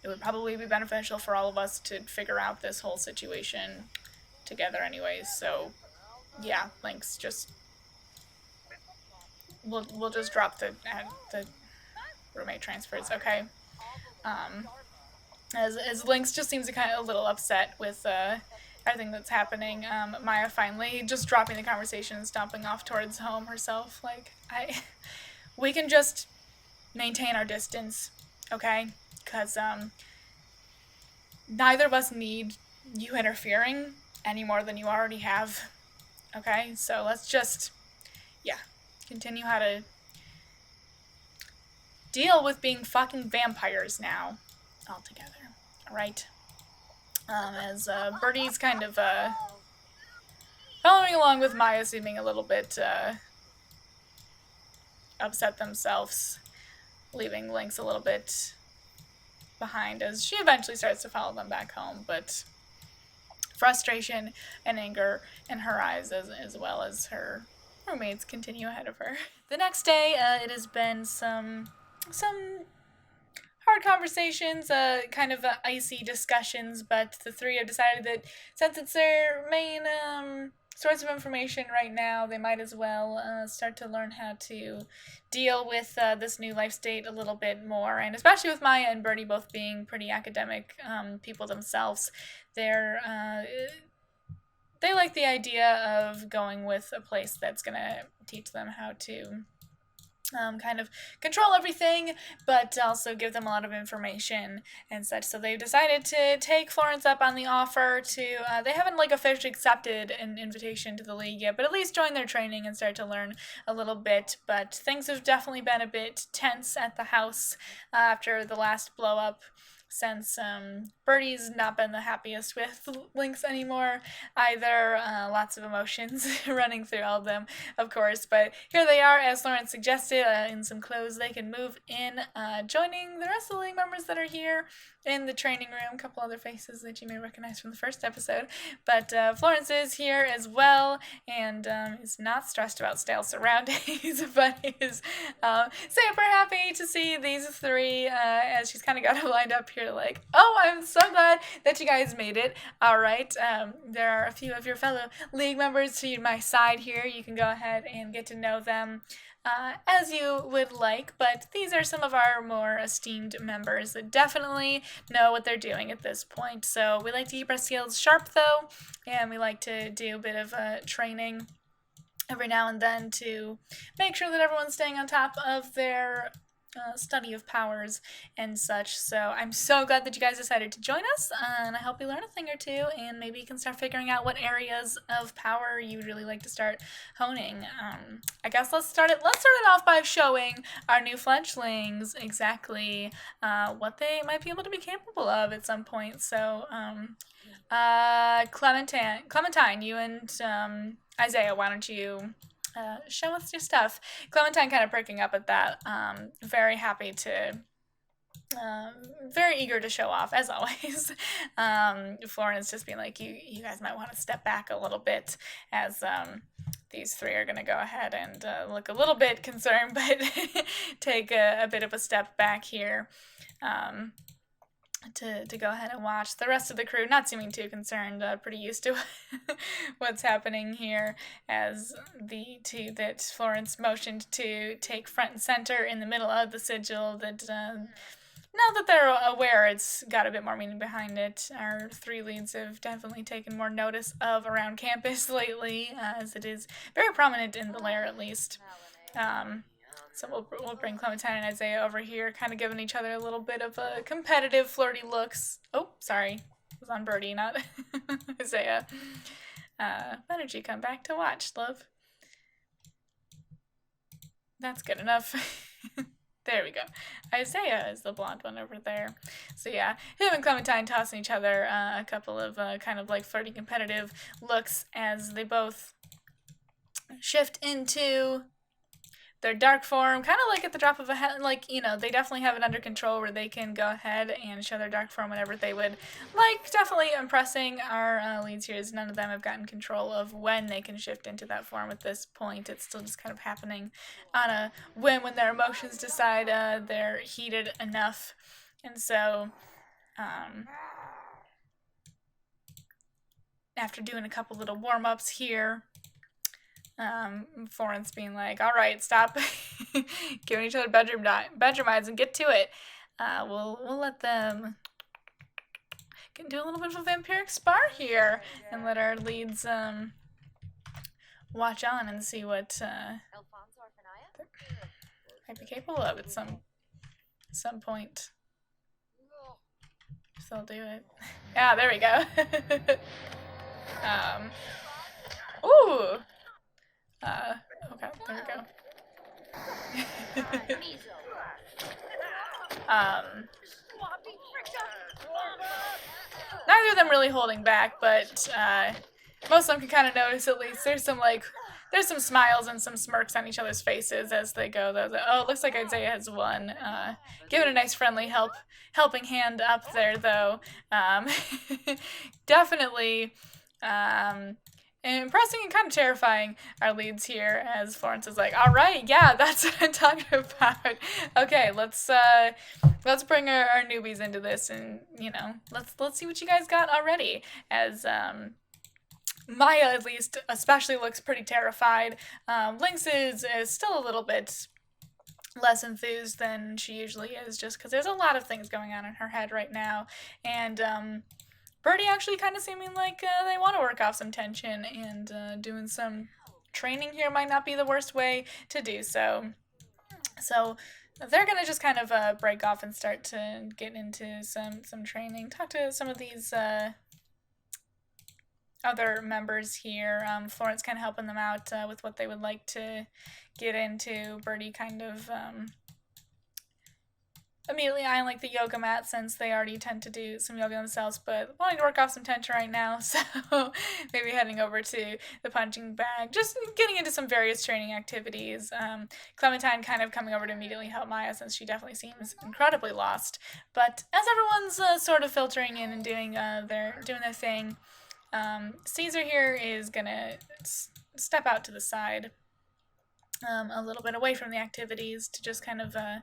Speaker 1: It would probably be beneficial for all of us to figure out this whole situation together anyways, so yeah, Lynx, just we'll just drop the roommate transfers, okay? As Lynx just seems kind of a little upset with everything that's happening, Maya finally just dropping the conversation and stomping off towards home herself, like, we can just maintain our distance, okay? Because neither of us need you interfering any more than you already have, okay? So let's just, yeah, continue how to deal with being fucking vampires now, altogether, alright? As Birdie's kind of following along with Maya seeming a little bit upset themselves, leaving Lynx a little bit behind as she eventually starts to follow them back home, but frustration and anger in her eyes as well as her roommates continue ahead of her. The next day, it has been some hard conversations, kind of icy discussions, but the three have decided that since it's their main source of information right now, they might as well start to learn how to deal with this new life state a little bit more, and especially with Maya and Birdie both being pretty academic people themselves, they like the idea of going with a place that's going to teach them how to kind of control everything, but also give them a lot of information and such. So they've decided to take Florence up on the offer to, they haven't like officially accepted an invitation to the league yet, but at least join their training and start to learn a little bit. But things have definitely been a bit tense at the house after the last blow up, since Birdie's not been the happiest with Lynx anymore either. Lots of emotions running through all of them, of course, but here they are, as Lauren suggested, in some clothes they can move in, joining the rest of the league members that are here in the training room. A couple other faces that you may recognize from the first episode, but Florence is here as well, and is not stressed about stale surroundings, but is super happy to see these three, as she's kind of got them lined up here, like, oh, I'm so glad that you guys made it. All right, there are a few of your fellow league members to my side here. You can go ahead and get to know them as you would like, but these are some of our more esteemed members that definitely know what they're doing at this point. So we like to keep our skills sharp, though, and we like to do a bit of training every now and then to make sure that everyone's staying on top of their study of powers and such. So I'm so glad that you guys decided to join us, and I hope you learn a thing or two, and maybe you can start figuring out what areas of power you'd really like to start honing. I guess let's start it off by showing our new fledglings exactly what they might be able to be capable of at some point. So Clementine, you and Isaiah, why don't you show us your stuff? Clementine kind of perking up at that, very happy to, very eager to show off, as always. Florence just being like, you guys might want to step back a little bit, as these three are going to go ahead and look a little bit concerned, but take a bit of a step back here. To go ahead and watch. The rest of the crew not seeming too concerned, pretty used to what's happening here, as the two that Florence motioned to take front and center in the middle of the sigil, that now that they're aware it's got a bit more meaning behind it, our three leads have definitely taken more notice of around campus lately, as it is very prominent in the lair at least. So we'll bring Clementine and Isaiah over here, kind of giving each other a little bit of a competitive, flirty looks. Oh, sorry. It was on Birdie, not Isaiah. Why don't you come back to watch, love? That's good enough. There we go. Isaiah is the blonde one over there. So yeah, him and Clementine tossing each other a couple of kind of like flirty, competitive looks as they both shift into their dark form, kind of like at the drop of a hat, like, you know, they definitely have it under control where they can go ahead and show their dark form whenever they would like. Definitely impressing our leads here is none of them have gotten control of when they can shift into that form at this point. It's still just kind of happening on a whim when their emotions decide they're heated enough. And so, after doing a couple little warm-ups here, Florence being like, all right, stop giving each other bedroom eyes and get to it. We'll let them do a little bit of a vampiric spar here and let our leads watch on and see what might be capable of at some point. If they'll do it. Yeah, there we go. Ooh. Okay, there we go. Neither of them really holding back, but most of them can kind of notice at least there's some smiles and some smirks on each other's faces as they go. Oh, it looks like 𝕾𝖍𝖆𝖗𝖃 has won. Give it a nice friendly helping hand up there, though. Definitely impressing and kind of terrifying our leads here as Florence is like, all right, yeah, that's what I'm talking about. Okay, let's bring our newbies into this, and you know, let's see what you guys got already. As Maya, at least, especially looks pretty terrified. Lynx is still a little bit less enthused than she usually is, just because there's a lot of things going on in her head right now, and Birdie actually kind of seeming like they want to work off some tension, and doing some training here might not be the worst way to do so. So they're going to just kind of break off and start to get into some training, talk to some of these other members here. Florence kind of helping them out with what they would like to get into. Birdie kind of immediately eyeing like the yoga mat, since they already tend to do some yoga themselves, but wanting to work off some tension right now, so maybe heading over to the punching bag, just getting into some various training activities. Clementine kind of coming over to immediately help Maya, since she definitely seems incredibly lost. But as everyone's sort of filtering in and doing their thing, 𝕲𝖆𝖗𝖃 here is gonna step out to the side, a little bit away from the activities, to just kind of have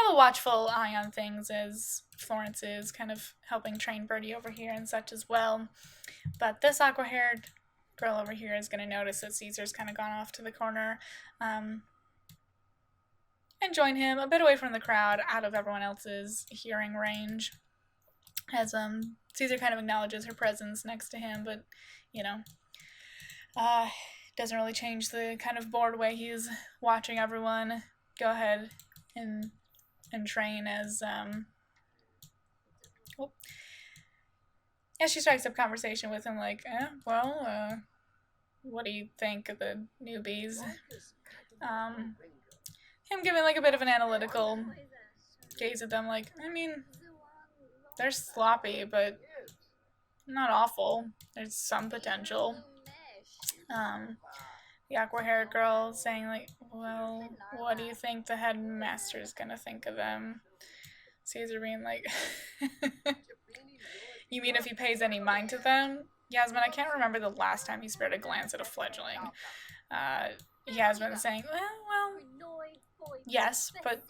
Speaker 1: a watchful eye on things, as Florence is kind of helping train Birdie over here and such as well. But this aqua-haired girl over here is going to notice that 𝕲𝖆𝖗𝖃's kind of gone off to the corner, and join him a bit away from the crowd, out of everyone else's hearing range, as 𝕲𝖆𝖗𝖃 kind of acknowledges her presence next to him, but, you know, doesn't really change the kind of bored way he's watching everyone go ahead and train, as she strikes up conversation with him, like, what do you think of the newbies? Him giving like a bit of an analytical gaze at them, like, I mean, they're sloppy, but not awful. There's some potential. The aqua-haired girl saying, like, well, what do you think the headmaster's gonna think of them? 𝕲𝖆𝖃𝖃 being like, you mean if he pays any mind to them? Yasmin, I can't remember the last time he spared a glance at a fledgling. Yasmin saying, well, yes, but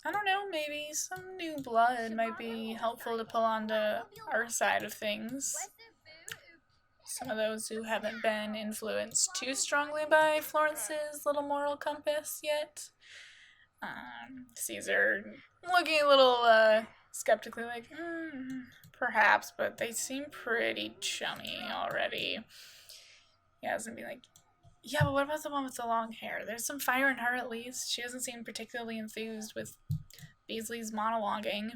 Speaker 1: I don't know, maybe some new blood might be helpful to pull onto our side of things. Some of those who haven't been influenced too strongly by Florence's little moral compass yet. 𝕲𝖆𝖃 looking a little skeptically, like, perhaps, but they seem pretty chummy already. Yasmin being like, yeah, but what about the one with the long hair? There's some fire in her, at least. She doesn't seem particularly enthused with Beasley's monologuing.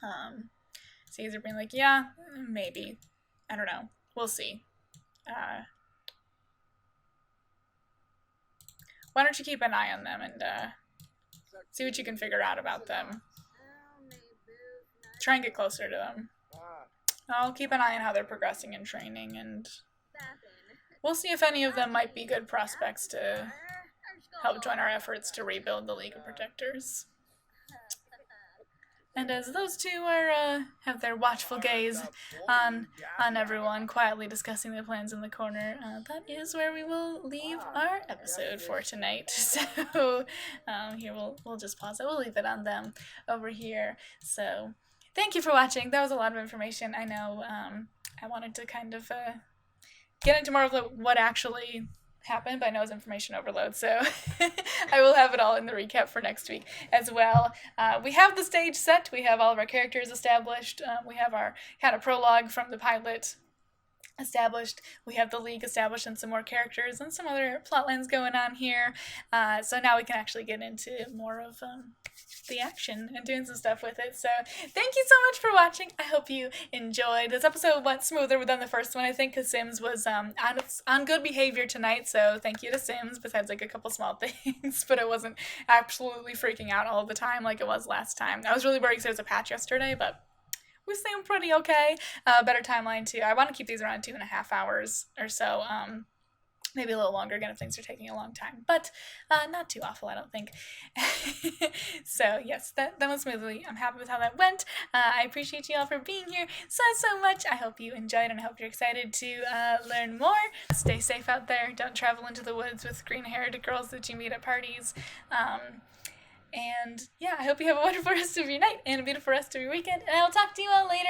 Speaker 1: 𝕲𝖆𝖃 being like, yeah, maybe. I don't know. We'll see. Why don't you keep an eye on them and see what you can figure out about them. Try and get closer to them. I'll keep an eye on how they're progressing in training, and we'll see if any of them might be good prospects to help join our efforts to rebuild the League of Protectors. And as those two are have their watchful gaze on everyone, quietly discussing their plans in the corner, that is where we will leave our episode for tonight. So here we'll just pause it. We'll leave it on them over here. So thank you for watching. That was a lot of information. I know I wanted to kind of get into more of what actually happened, but I know it's information overload, so I will have it all in the recap for next week as well. We have the stage set, we have all of our characters established, we have our kind of prologue from the pilot established, we have the League established and some more characters and some other plot lines going on here, so now we can actually get into more of the action and doing some stuff with it. So thank you so much for watching. I hope you enjoyed. This episode went smoother than the first one, I think, because Sims was on good behavior tonight, so thank you to Sims, besides like a couple small things, but it wasn't absolutely freaking out all the time like it was last time. I was really worried because there was a patch yesterday, but we seem pretty okay. Better timeline too. I want to keep these around 2.5 hours or so. Maybe a little longer again if things are taking a long time, but not too awful, I don't think. So yes, that went smoothly. I'm happy with how that went. I appreciate you all for being here so much. I hope you enjoyed and I hope you're excited to learn more. Stay safe out there. Don't travel into the woods with green-haired girls that you meet at parties. And yeah, I hope you have a wonderful rest of your night and a beautiful rest of your weekend, and I'll talk to you all later.